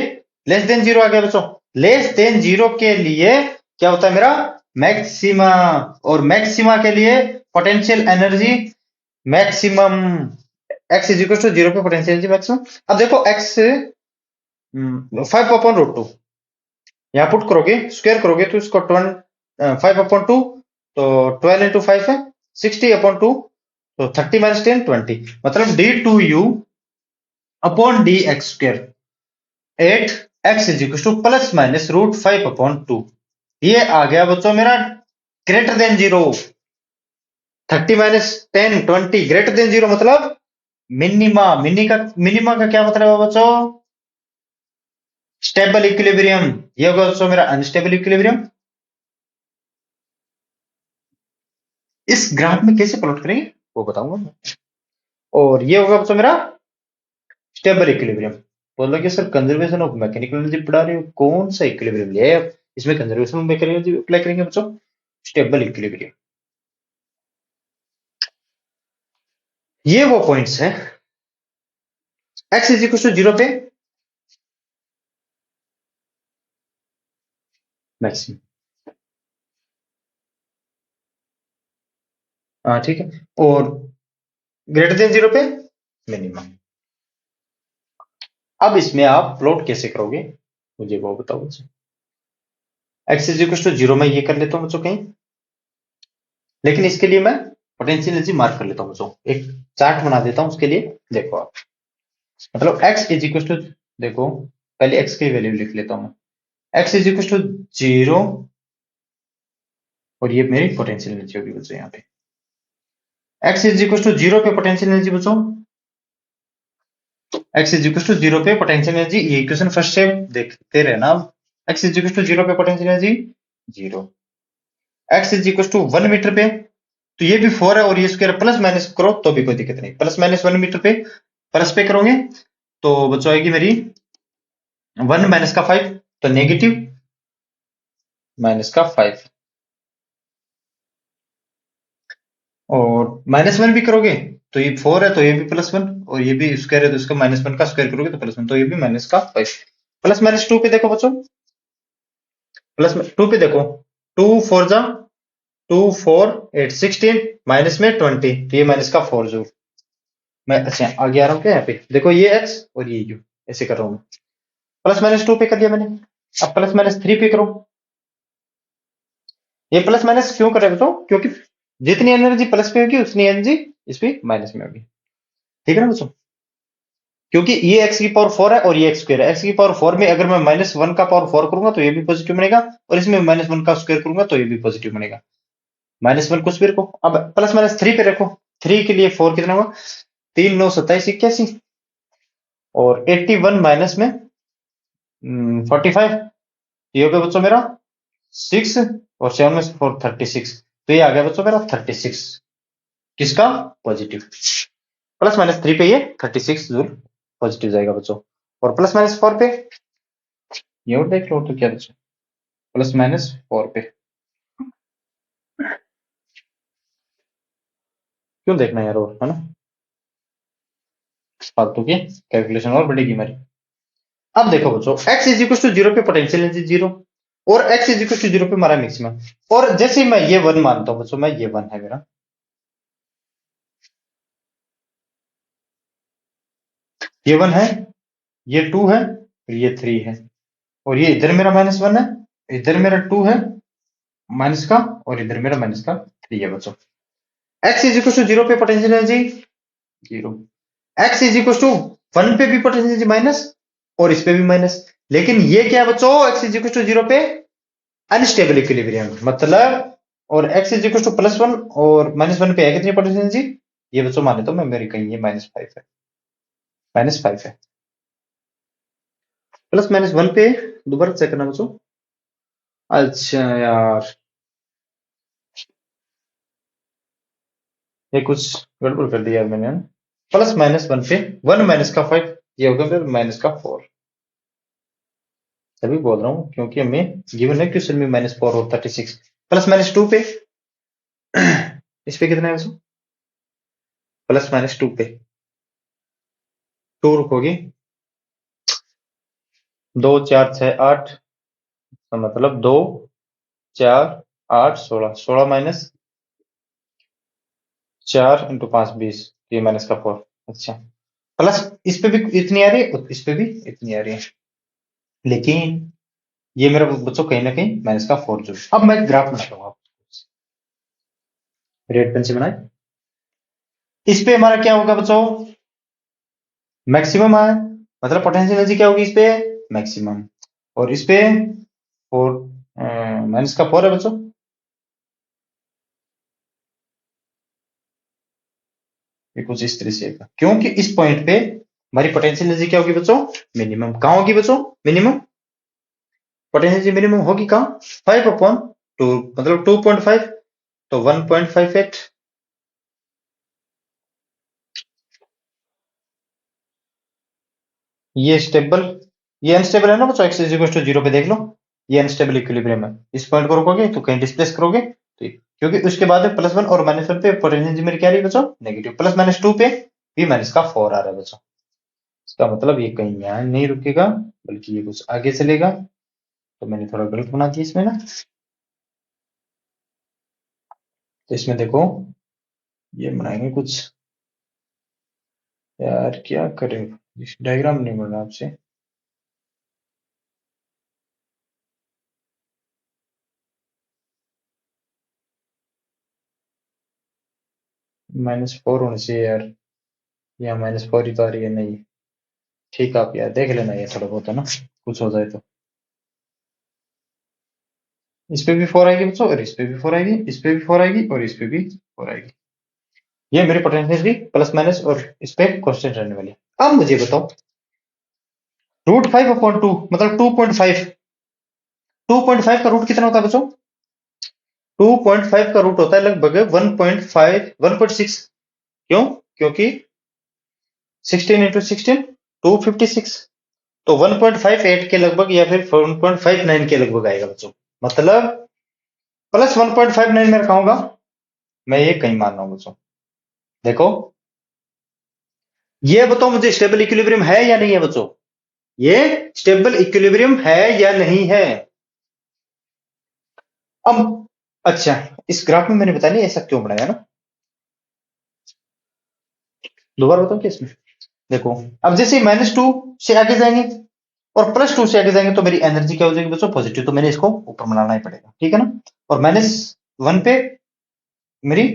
लेस देन 0 आ गया बच्चों। लेस देन 0 के लिए क्या होता है मेरा मैक्सिमा, और मैक्सिमा के लिए potential energy maximum, x is equal to 0 पे पोटेंशियल एनर्जी मैक्सिमम। अब देखो x 5/√2 यहाँ पुट करोगे, स्क्वायर करोगे तो इसको 5/2, तो 12 इंटू 5 है 60/2, तो 30 माइनस 10 20, मतलब D two U upon D X square 8 x is equal to plus minus √5/2। ये आ गया बच्चों मेरा greater than 0। 30 minus 10 20 greater than 0 मतलब मिनिमा। मिनिमा का क्या मतलब है बच्चों? Stable equilibrium. ये होगा बच्चों मेरा अनस्टेबल इक्विलिब्रियम। इस ग्राफ में कैसे प्लॉट करेंगे वो बताऊंगा मैं। और ये होगा बच्चों मेरा स्टेबल इक्विलिब्रियम। बोलोगे sir conservation of mechanical energy पढ़ा रहे हो, कौन सा इक्विलिब्रियम लिया है? इसमें conservation of mechanical energy apply करेंगे बच्चों, स्टेबल इक्विलिब्रियम। ये वो पॉइंट्स है x इज इक्वल टू 0 पे मैक्सिमम, हाँ ठीक है, और ग्रेटर देन 0 पे मिनिमम। अब इसमें आप प्लॉट कैसे करोगे मुझे वो बताओ बच्चों। x इज इक्वल टू 0 में ये कर लेता हूं बच्चों कहीं, लेकिन इसके लिए मैं पोटेंशियल एनर्जी मार्क कर लेता हूं बच्चों, एक चार्ट बना देता हूं उसके लिए। देखो आप, मतलब x इज इक्वल टू, देखो पहले x की वैल्यू लिख लेता हूं मैं, x इज इक्वल टू 0, और ये मेरी पोटेंशियल एनर्जी होगी बच्चों यहाँ पे। x इज इक्वल टू 0 पे पोटेंशियल एनर्जी बच्चों, x इज इक्वल टू 0 पे पोटेंशियल एनर्जी, ये इक्वेशन फर्स्ट से देखते रहना। x इज इक्वल टू 0 पे potential energy 0, x is equal to 1 metre पे, तो ये भी 4 है और ये स्क्वायर प्लस माइनस करो तो भी कोई दिक्कत नहीं, प्लस माइनस 1 मीटर पे प्लस पे करोगे तो बच्चों आएगी मेरी 1 माइनस का 5, तो नेगेटिव माइनस का 5, और -1 भी करोगे तो ये 4 है तो ये भी +1, और ये भी स्क्वायर है तो इसका -1 का स्क्वायर करोगे तो +1, तो ये भी माइनस का 5। प्लस माइनस 2 पे देखो बच्चों, प्लस 2 पे देखो, 2 4 जा 2 4 8 16, माइनस में 20, तो ये माइनस का 4 जूल। मैं अच्छा आगे आ रहा हूँ क्या यहाँ पे, देखो ये x और ये u ऐसे कर रहा हूँ मैं। प्लस माइनस 2 पे कर लिया मैंने, अब प्लस माइनस 3 पे करो। ये प्लस माइनस क्यों कर रहे हो बच्चों? क्योंकि जितनी एनर्जी प्लस पे होगी उतनी एनर्जी इस पे माइनस में होगी, ठीक है ना बच्चों? क्योंकि ये x की पावर 4 है और ये x स्क्वायर है, x की पावर 4 में अगर मैं -1 का पावर 4 करूंगा तो ये भी पॉजिटिव बनेगा, और इसमें -1 का स्क्वायर करूंगा तो ये भी पॉजिटिव बनेगा। -1 को स्क्वायर को, अब प्लस माइनस 3 पे रखो, 3 के लिए 4 कितना हुआ, 3 9 27 81, और 81 माइनस में 45, ये हो गया बच्चों मेरा 6, और 7 में से 4 36, तो ये आ गया बच्चों मेरा 36, किसका पॉजिटिव। प्लस माइनस 3 पे ये 36 जूल पॉजिटिव जाएगा बच्चों, और प्लस माइनस 4 पे ये और देख लो तो क्या बच्चों, प्लस माइनस 4 पे क्यों देखना यार, और है ना फालतू की कैलकुलेशन और बढ़ेगी हमारी। अब देखो बच्चों x इज इक्वल टू 0 पे पोटेंशियल एनर्जी 0, और x इज इक्वल टू 0 पे हमारा मैक्सिमम, और जैसे मैं ये 1 मानता हूं बच्चों, मैं ये 1 है मेरा, ये 1 है, ये 2 है, और ये 3 है, और ये इधर मेरा -1 है, इधर मेरा 2 है माइनस का, और इधर मेरा माइनस का 3 है बच्चों। x इज इक्वल टू 0 पे potential energy 0, x is equal to 1 पे भी पोटेंशियल एनर्जी माइनस, और इस पे भी माइनस, लेकिन ये क्या है बच्चों, x इज इक्वल टू 0 पे अनस्टेबल इक्विलिब्रियम, मतलब, और x इज इक्वल टू +1 और -1 पे है कितनी पोटेंशियल एनर्जी, ये बच्चों माने तो मैं मेरी कहीं ये -5 है, -5 है, प्लस माइनस 1 पे दोबारा चेक करना बच्चों। अच्छा यार ये कुछ गड़बड़ कर दिया मैंने, प्लस माइनस 1 पे 1 माइनस का 5, ये होगा फिर माइनस का 4, तभी बोल रहा हूँ क्योंकि हमें गिवन है क्वेश्चन में -4 और 36 प्लस माइनस 2 पे इस पे कितना है वैसे प्लस माइनस 2 पे 2 रखोगे 2 4 6 8 तो मतलब 2 4 8 16 16 माइनस 4 इंटू 5 20 ये माइनस का 4 अच्छा प्लस इस पे भी इतनी आ रही है इस पे भी इतनी आ रही है लेकिन ये मेरा बच्चों कहीं ना कहीं माइनस का 4 जो अब मैं ग्राफ बनाता हूँ रेड पेन से बनाए इस पे हमारा क्या होगा बच्चों मैक्सिमम है मतलब पोटेंशियल एनर्जी क्या होगी इस पे मैक्सिमम और इस पे 4 माइनस का 4 है बच्चों ये कुछ इस तरह से है क्योंकि इस पॉइंट पे हमारी पोटेंशियल एनर्जी क्या होगी बच्चों मिनिमम कहाँ होगी बच्चों मिनिमम पोटेंशियल एनर्जी मिनिमम होगी कहाँ 5/2 मतलब 2.5 तो 1.58 ये स्टेबल ये अनस्टेबल है ना बच्चों एक्स इज इक्वल टू 0 पे देख लो ये अनस्टेबल इक्विलिब्रियम है इस पॉइंट को रोकोगे तो कहीं डिस्प्लेस करोगे तो क्योंकि उसके बाद में +1 और -1 पे पोटेंशियल एनर्जी मेरी क्या रही बच्चों नेगेटिव प्लस -2 पे भी माइनस का 4 आ रहा है बच्चों इसका मतलब ये कहीं यहाँ नहीं रुकेगा बल्कि ये कुछ आगे चलेगा तो मैंने थोड़ा गलत बना दिया इसमें ना तो इसमें देखो ये बनाएंगे कुछ यार क्या करें इस डायग्राम नहीं बन रहा आपसे -4 होने से यार यहाँ -4 ही तो आ रही है नहीं ठीक आप यार देख लेना ये थोड़ा बहुत है ना कुछ हो जाए तो इस पे भी 4 आएगी बच्चों और इस पे भी 4 आएगी इस पे भी 4 आएगी और इस पे भी 4 आएगी ये मेरी पोटेंशियल भी प्लस माइनस और इस पे कांस्टेंट रहने वाली अब मुझे बताओ √5/2 मतलब 2.5 का रूट कितना होता है बच्चों 2.5 का रूट होता है लगभग 1.5 1.6 क्यों क्योंकि 16 इंटू 16 256 तो 1.58 के लगभग या फिर 1.59 के लगभग आएगा बच्चों मतलब प्लस 1.59 में रखाऊंगा मैं ये कहीं मान रहा हूं बच्चों देखो ये बताओ मुझे स्टेबल इक्विलिब्रियम है या नहीं है बच्चों ये स्टेबल इक्विलिब्रियम है या नहीं है अब अच्छा इस ग्राफ में मैंने बताया नहीं ऐसा क्यों बनाया ना दोबारा बताओ क्या इसमें देखो अब जैसे -2 से आगे जाएंगे और +2 से आगे जाएंगे तो मेरी एनर्जी क्या हो जाएगी बच्चों पॉजिटिव तो मैंने इसको ऊपर बनाना ही पड़ेगा ठीक है ना और -1 पे मेरी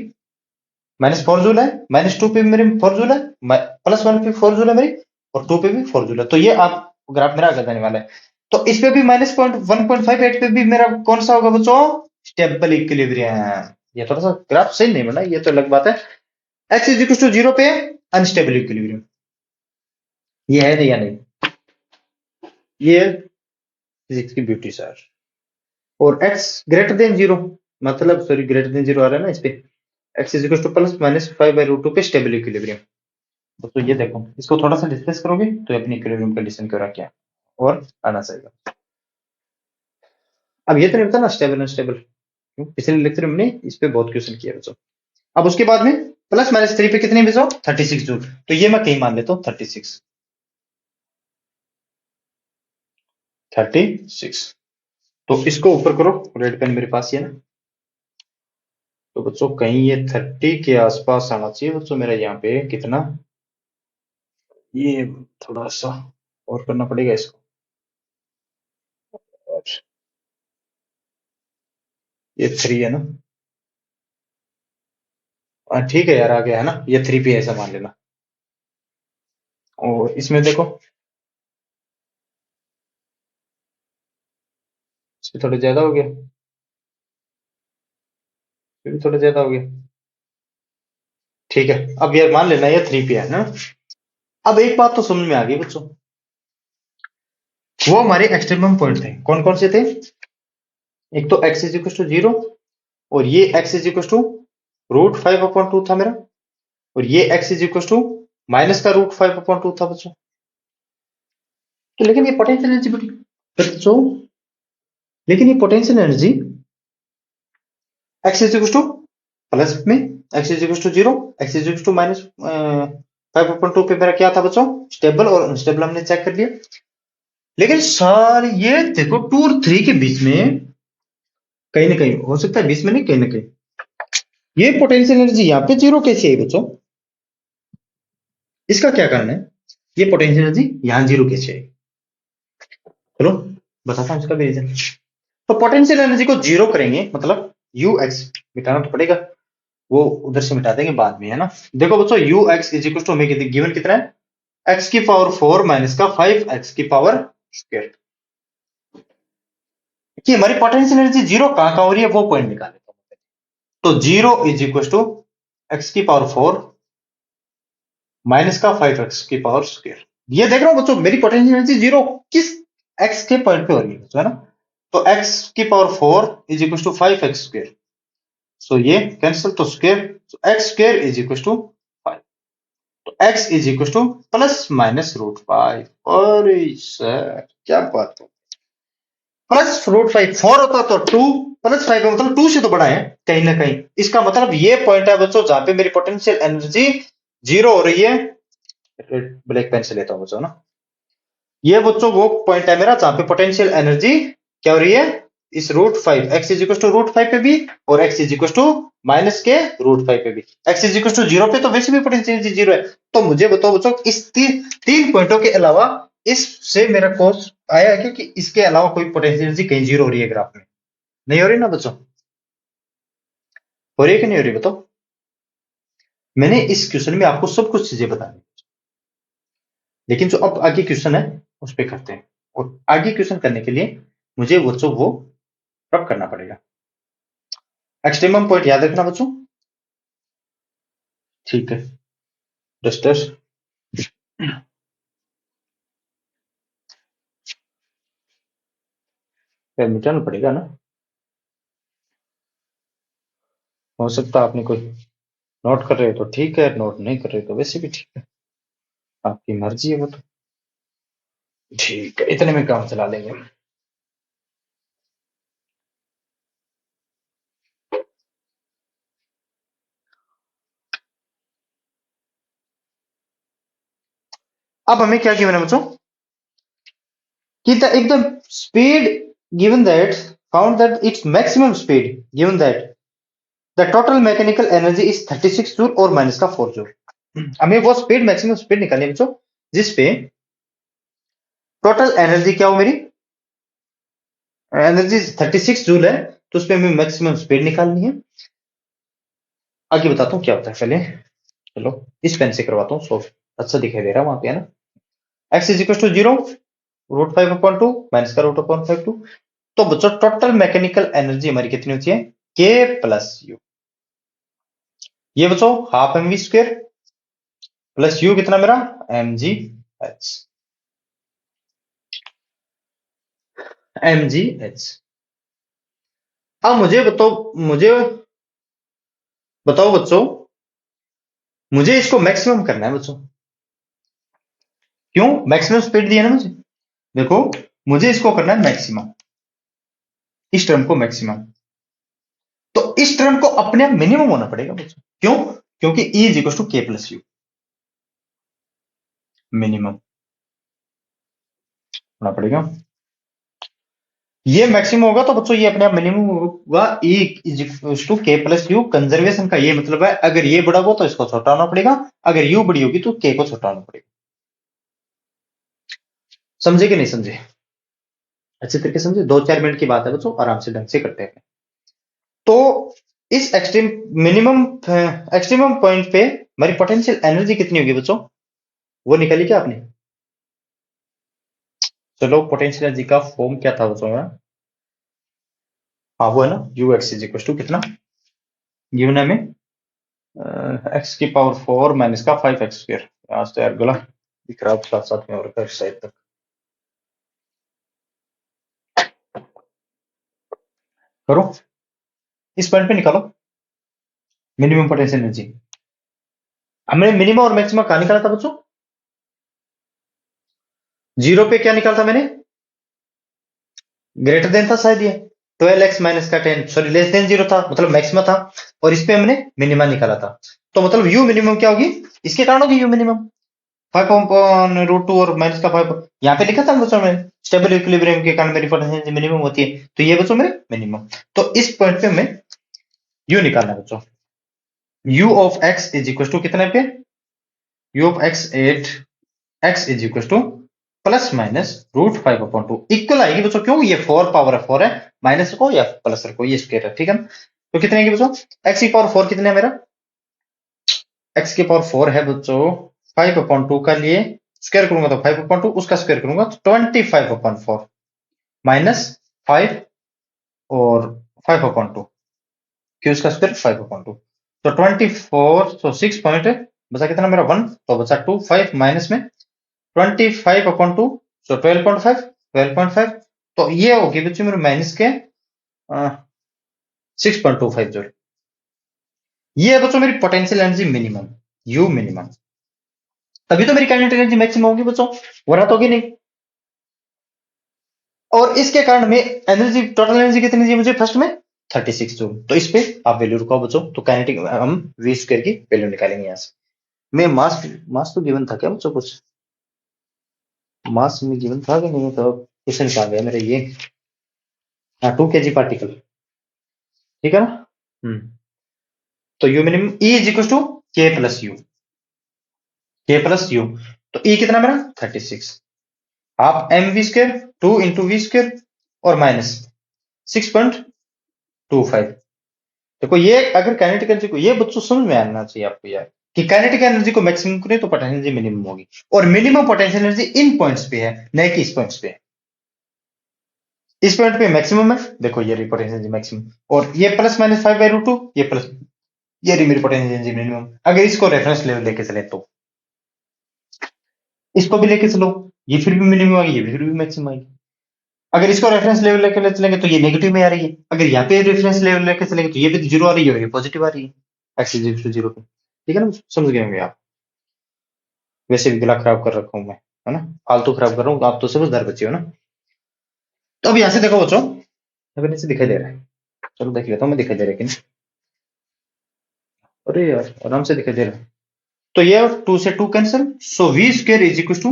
-4 जूल है -2 पे भी मेरी 4 जूल है +1 पे 4 जूल है मेरी और 2 पे भी 4 जूल है तो ये आप ग्राफ मेरा आगे जाने वाला है तो इस पे भी -1.58 पे भी मेरा कौन सा होगा बच्चों स्टेबल इक्विलिब्रियम ये थोड़ा सा ग्राफ सही नहीं बना ये तो अलग बात है x इज इक्वल टू 0 पे अनस्टेबल इक्विलिब्रियम ये है नहीं या नहीं ये फिजिक्स की ब्यूटी सर और x ग्रेटर देन 0 मतलब सॉरी ग्रेटर देन 0 आ रहा है ना इस पे x इज इक्वल टू +-5/√2 पे स्टेबल इक्विलिब्रियम तो ये देखो इसको थोड़ा सा डिस्कस करोगे तो अपनी इक्विलिब्रियम कंडीशन क्यों रखा और आना चाहिए अब ये तो नहीं पता ना स्टेबल अनस्टेबल पिछले लेक्चर में हमने इस पे बहुत क्वेश्चन किया बच्चों अब उसके बाद में +-3 पे कितने बच्चों 36 जूल तो ये मैं कहीं मान लेता हूँ 36 तो इसको ऊपर करो रेड पेन मेरे पास ही है ना तो बच्चों कहीं ये 30 के आसपास आना चाहिए बच्चों मेरा यहाँ पे कितना ये थोड़ा सा और करना पड़ेगा इसको और ये 3 है ना ठीक है यार आ गया है ना ये 3 पे ऐसा मान लेना और इसमें देखो इसमें थोड़ा ज्यादा हो गया ये भी थोड़ा ज्यादा हो गया ठीक है अब यार मान लेना ये 3 पे है ना अब एक बात तो समझ में आ गई बच्चों वो हमारे एक्सट्रीमम पॉइंट थे कौन कौन से थे एक तो x इज इक्वल टू 0 और ये x इज इक्वल टू √5/2 था मेरा और ये x is equal to minus का √5/2 था बच्चों तो लेकिन ये पोटेंशियल एनर्जी बच्चों लेकिन ये potential energy x is equal to plus में, x is equal to 0, x is equal to minus 5/2 पे मेरा क्या था बच्चों, स्टेबल और अनस्टेबल हमने चेक कर लिया। लेकिन सारी ये देखो 2 और 3 के बीच में कहीं ना कहीं हो सकता है, बीच में नहीं कहीं ना कहीं ये पोटेंशियल एनर्जी यहाँ पे 0 कैसे आई बच्चों, इसका क्या कारण है, ये पोटेंशियल एनर्जी यहाँ 0 कैसे आई, चलो बताता हूँ इसका भी रीजन। तो पोटेंशियल एनर्जी को 0 करेंगे मतलब यू एक्स मिटाना तो पड़ेगा, वो उधर से मिटा देंगे बाद में, है ना। देखो बच्चों U X is equal to हमें गिवन कितना है, एक्स की पावर 4 माइनस का 5 एक्स की पावर स्क्वायर। कि हमारी पोटेंशियल एनर्जी 0 कहां कहां हो रही है वो पॉइंट निकाले। तो 0 इज इक्वल टू एक्स की पावर 4 माइनस का 5 एक्स की पावर स्क्वायर। ये देख रहा हूं बच्चों मेरी पोटेंशियल एनर्जी 0 किस एक्स के पॉइंट पे हो रही है ना। तो एक्स की power 4 is equal to 5 x square, so ये कैंसिल, तो square, x square is equal to 5, तो x is equal to plus minus root 5। अरे सर क्या बात है, प्लस रूट 5 4 होता तो 2 प्लस 5 का मतलब 2 से तो बड़ा है कहीं ना कहीं, इसका मतलब ये पॉइंट है बच्चों जहां पे मेरी पोटेंशियल एनर्जी 0 हो रही है। ब्लैक पेन से लेता हूं बच्चों ना, ये बच्चों वो पॉइंट है मेरा जहां पे पोटेंशियल एनर्जी क्या हो रही है, इस root 5 X is equal to root 5 पे भी और X is equal to minus के रूट 5 पे भी, एक्स इज इक्वल टू 0 पे तो वैसे भी पोटेंशियल एनर्जी 0 है। तो मुझे बताओ बच्चों इस तीन पॉइंटों के अलावा इससे मेरा कोर्स आया है कि इसके अलावा कोई पोटेंशियल एनर्जी कहीं 0 हो रही है ग्राफ में, नहीं हो रही ना बच्चों, हो रही है कि नहीं हो रही बताओ। मैंने इस क्वेश्चन में आपको सब कुछ चीजें बता दी, लेकिन जो अब आगे क्वेश्चन है उस पर करते हैं, और आगे क्वेश्चन करने के लिए मुझे बच्चों वो रब करना पड़ेगा। एक्सट्रीमम पॉइंट याद रखना बच्चों, ठीक है डस्टर, मिटाना पड़ेगा ना, हो सकता है आपने कोई नोट कर रहे हो तो ठीक है, नोट नहीं कर रहे तो वैसे भी ठीक है, आपकी मर्जी है वो तो, ठीक है इतने में काम चला लेंगे। अब हमें क्या गिवन है बच्चों कि if the speed given that found that its maximum speed given that the total mechanical energy is 36 joule और माइनस का 4 जूल। हमें वो स्पीड मैक्सिमम स्पीड निकालनी है बच्चों जिसपे टोटल एनर्जी क्या हो मेरी, एनर्जी 36 जूल है, तो उसपे हमें मैक्सिमम स्पीड निकालनी है। आगे बताता हूँ क्या होता है पहले, चलो इस पेन से करवाता हूँ सॉल्व, अच्छा दिखाई दे रहा है वहां पे, है ना। X is equal to 0 root 5/2 minus का रूट अपॉन 5/2। तो बच्चों टोटल मैकेनिकल एनर्जी हमारी कितनी होती है, के प्लस यू, ये बच्चों half M V square plus U कितना मेरा M G H, M G H. अब मुझे बताओ बच्चों, मुझे इसको मैक्सिमम करना है बच्चों, क्यों मैक्सिमम स्पीड दिया ना मुझे, देखो मुझे इसको करना है मैक्सिमम, इस टर्म को मैक्सिमम, तो इस टर्म को अपने आप मिनिमम होना पड़ेगा बच्चों, क्यों, क्योंकि ई इज इक्वल टू के प्लस यू, मिनिमम होना पड़ेगा। ये मैक्सिमम होगा तो बच्चों ये अपने आप मिनिमम होगा, ई इज इक्वल टू के प्लस यू। कंजर्वेशन का ये मतलब है अगर ये बड़ा हो तो इसको छोटा होना पड़ेगा, अगर यू बड़ी होगी तो के को छोटा होना पड़ेगा। समझे कि नहीं समझे, अच्छे तरीके समझे, 2-4 मिनट की बात है बच्चों, आराम से ढंग से करते हैं। तो इस एक्सट्रीमम पॉइंट पे हमारी पोटेंशियल एनर्जी कितनी होगी बच्चों, वो निकाली क्या आपने, चलो पोटेंशियल एनर्जी का फॉर्म क्या था बच्चों मेरा, हाँ वो है ना U X is equal to कितना गिवन है हमें, एक्स की पावर 4 माइनस का 5 एक्स स्क्वायर, आज तो यार गला दिख रहा है साथ साथ में और कर साइड तक करो, इस पॉइंट पे निकालो मिनिमम पोटेंशियल एनर्जी। हमने मिनिमम और मैक्सिमम कहा निकाला था बच्चों, 0 पे क्या निकाला था मैंने, ग्रेटर देन था शायद ये 12x माइनस का 10, सॉरी लेस देन 0 था, मतलब मैक्सिमम था, और इस पे हमने मिनिमा निकाला था। तो मतलब यू मिनिमम क्या होगी, इसके कारण होगी यू मिनिमम 5/√2 और माइनस का 5, यहाँ पे लिखा था बच्चों में स्टेबल इक्विलिब्रियम के कारण मेरी पोटेंशियल मिनिमम होती है, तो ये बच्चों मेरे मिनिमम। तो इस पॉइंट पे हमें यू निकालना है बच्चों। U of x is equal to कितने पे, u of x at x is equal to plus minus √5/2 equal आएगी बच्चों, क्यों, ये 4 पावर 4 है, माइनस रखो या प्लस रखो, ये स्क्वायर है, ठीक है ना। तो कितने की बच्चों, एक्स की पावर 4 कितने है मेरा, एक्स की पावर 4 है बच्चों 5/2 का लिए स्क्वायर करूंगा तो 5/2, उसका स्क्वायर करूंगा तो 25/4 माइनस 5 और 5/2, क्यों इसका स्क्वायर 5/2, तो 24, तो 6 पॉइंट बचा कितना मेरा 1, तो बचा 2, 5 माइनस में 25/2, सो 12.5, तो ये होगी बच्चों मेरे माइनस के 6.25 जूल। ये है बच्चों मेरी potential energy minimum, you minimum, तभी तो मेरी काइनेटिक एनर्जी मैक्सिमम होगी बच्चों, वरना तो होगी नहीं। और इसके कारण में एनर्जी, टोटल एनर्जी कितनी चाहिए मुझे फर्स्ट में 36 जूल, तो इस पे आप वैल्यू रुकाओ बच्चों, तो काइनेटिक हम वी स्क्वायर की वैल्यू निकालेंगे यहाँ से। मैं मास, मास तो गिवन था क्या बच्चों, कुछ मास में गिवन था कि नहीं, तो क्वेश्चन आ गया मेरे ये, हाँ 2 kg पार्टिकल, ठीक है ना। तो u minimum E is equal to के plus u, k plus u, तो ई कितना मेरा 36, half M we square 2 into v square और माइनस 6.25। देखो ये अगर काइनेटिक एनर्जी को, ये बच्चों समझ में आना चाहिए आपको यार, कि काइनेटिक एनर्जी को मैक्सिमम करें तो पोटेंशियल एनर्जी मिनिमम होगी, और minimum potential energy in points पे है, न कि इस पॉइंट्स पे है। इस पॉइंट पे मैक्सिमम है, देखो ये रही पोटेंशियल एनर्जी मैक्सिमम, और ये प्लस माइनस 5/√2, ये प्लस, ये रही मेरी पोटेंशियल एनर्जी मिनिमम। अगर इसको रेफरेंस लेवल लेके चले तो इसको भी लेके चलो, ये फिर भी मिनिमम आएगी, ये फिर भी मैक्सिमम आएगी। अगर इसको रेफरेंस लेवल लेके चलेंगे तो ये नेगेटिव में आ रही है, अगर यहाँ पे रेफरेंस लेवल लेके चलेंगे तो ये भी जीरो आ रही है और ये पॉजिटिव आ रही है, एक्स इज इक्वल टू 0 पे, ठीक है ना, समझ गए होंगे आप। वैसे भी गला खराब कर रखा हूं मैं, है ना, फालतू खराब कर रहा हूँ, आप तो समझदार बच्चे हो ना। तो अब यहाँ से देखो बच्चों, अगर नीचे दिखाई दे रहा है, चलो देख लेता हूँ मैं, दिखाई दे रहा है कि नहीं, अरे यार आराम से दिखाई दे रहा है। तो ये 2 से 2 cancel, so v square is equal to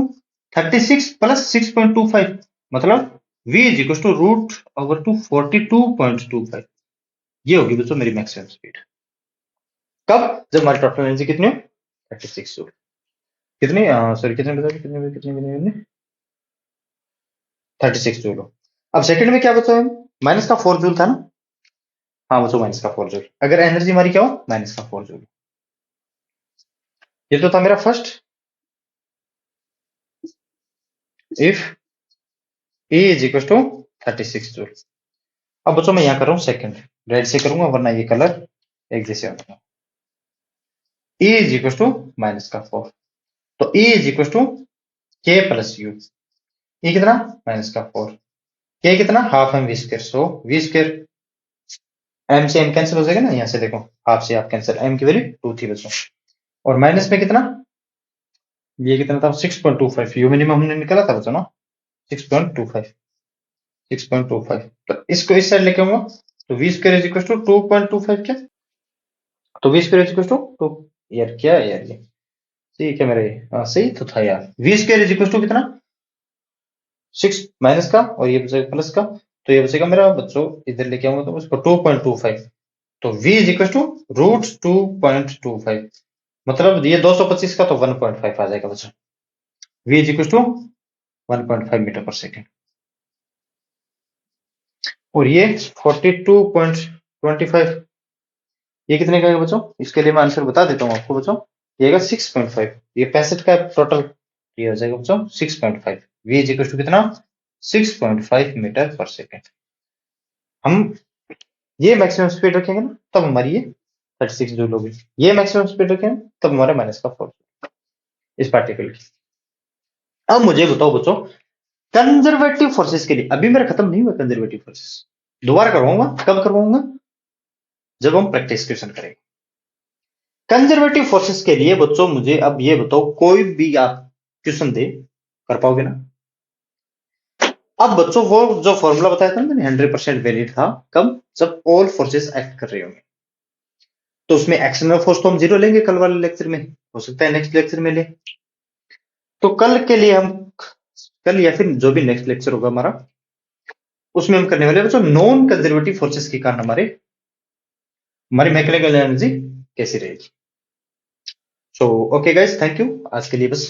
36 plus 6.25, मतलब v इज इक्वल टू √/2 42.25, ये होगी दोस्तों मेरी मैक्सिमम स्पीड। कब, जब हमारी टोटल एनर्जी कितनी हो 36 जूल, कितनी, सॉरी कितने बता, कितने कितने कितने 36 जूल हो। अब सेकंड में क्या बचा है, माइनस का 4 जूल था ना, हाँ बच्चों माइनस का 4 जूल, अगर एनर्जी हमारी क्या हो माइनस का 4 जूल, ये तो था मेरा first, if E is equal to 36 joule. अब बच्चों मैं यहाँ कर रहा हूँ सेकंड, रेड से करूंगा वरना ये कलर एक जैसे होगा। E is equal to minus का 4, तो E इज इक्वल टू के प्लस यू, E कितना माइनस का 4, के कितना half M we square, so v square m से एम कैंसिल हो जाएगा ना, यहाँ से देखो हाफ से हाफ कैंसिल, एम की वैल्यू 2 थी बच्चों, और माइनस में कितना, ये कितना था 6.25, यू मिनिमम हमने निकाला था बच्चों ना 6.25, 6.25, तो इसको इस साइड लेके आऊंगा, तो v square is equal to 2.25 क्या, तो v square is equal to 2, यार क्या है यार ये, ठीक है मेरा ये, सही तो था यार, v square is equal to कितना 6 माइनस का, और ये बचेगा प्लस का, तो ये बचेगा मेरा बच्चों, इधर लेके आऊंगा तो उसको 2.25, तो v इज इक्वल टू √2.25, मतलब ये 225 का तो 1.5 आ जाएगा बच्चों, v is equal to 1.5 metre per second, और ये 42.25, ये कितने का है बच्चों, इसके लिए मैं आंसर बता देता हूँ आपको बच्चों, ये आएगा 6.5, ये 65 का टोटल, ये हो जाएगा बच्चों 6.5, v इज इक्वल टू कितना 6.5 मीटर पर सेकेंड। हम ये मैक्सिमम स्पीड रखेंगे ना तब हमारी ये 36 जूल होगी, ये मैक्सिमम स्पीड रखेंगे तब हमारा माइनस का 4 इस पार्टिकल की। अब मुझे बताओ बच्चों, कंजर्वेटिव फोर्सेस के लिए, अभी मेरा खत्म नहीं हुआ कंजर्वेटिव फोर्सेस, दोबारा करवाऊंगा, कब करवाऊंगा, जब हम प्रैक्टिस क्वेश्चन करेंगे। कंजर्वेटिव फोर्सेस के लिए बच्चों मुझे अब ये बताओ, कोई भी आप क्वेश्चन दे कर पाओगे ना, अब बच्चों वो जो फॉर्मूला बताया था ना मैंने 100% वैलिड था कब, जब ऑल फोर्सेस एक्ट कर रही होंगी। तो उसमें एक्सटर्नल फोर्स तो हम जीरो लेंगे कल वाले लेक्चर में, हो सकता है नेक्स्ट लेक्चर में ले। तो कल के लिए हम, कल या फिर जो भी नेक्स्ट लेक्चर होगा हमारा, उसमें हम करने वाले बच्चों नॉन कंजर्वेटिव फोर्सेस के कारण हमारे हमारी मैकेनिकल एनर्जी कैसी रहेगी। So okay guys, thank you, आज के लिए बस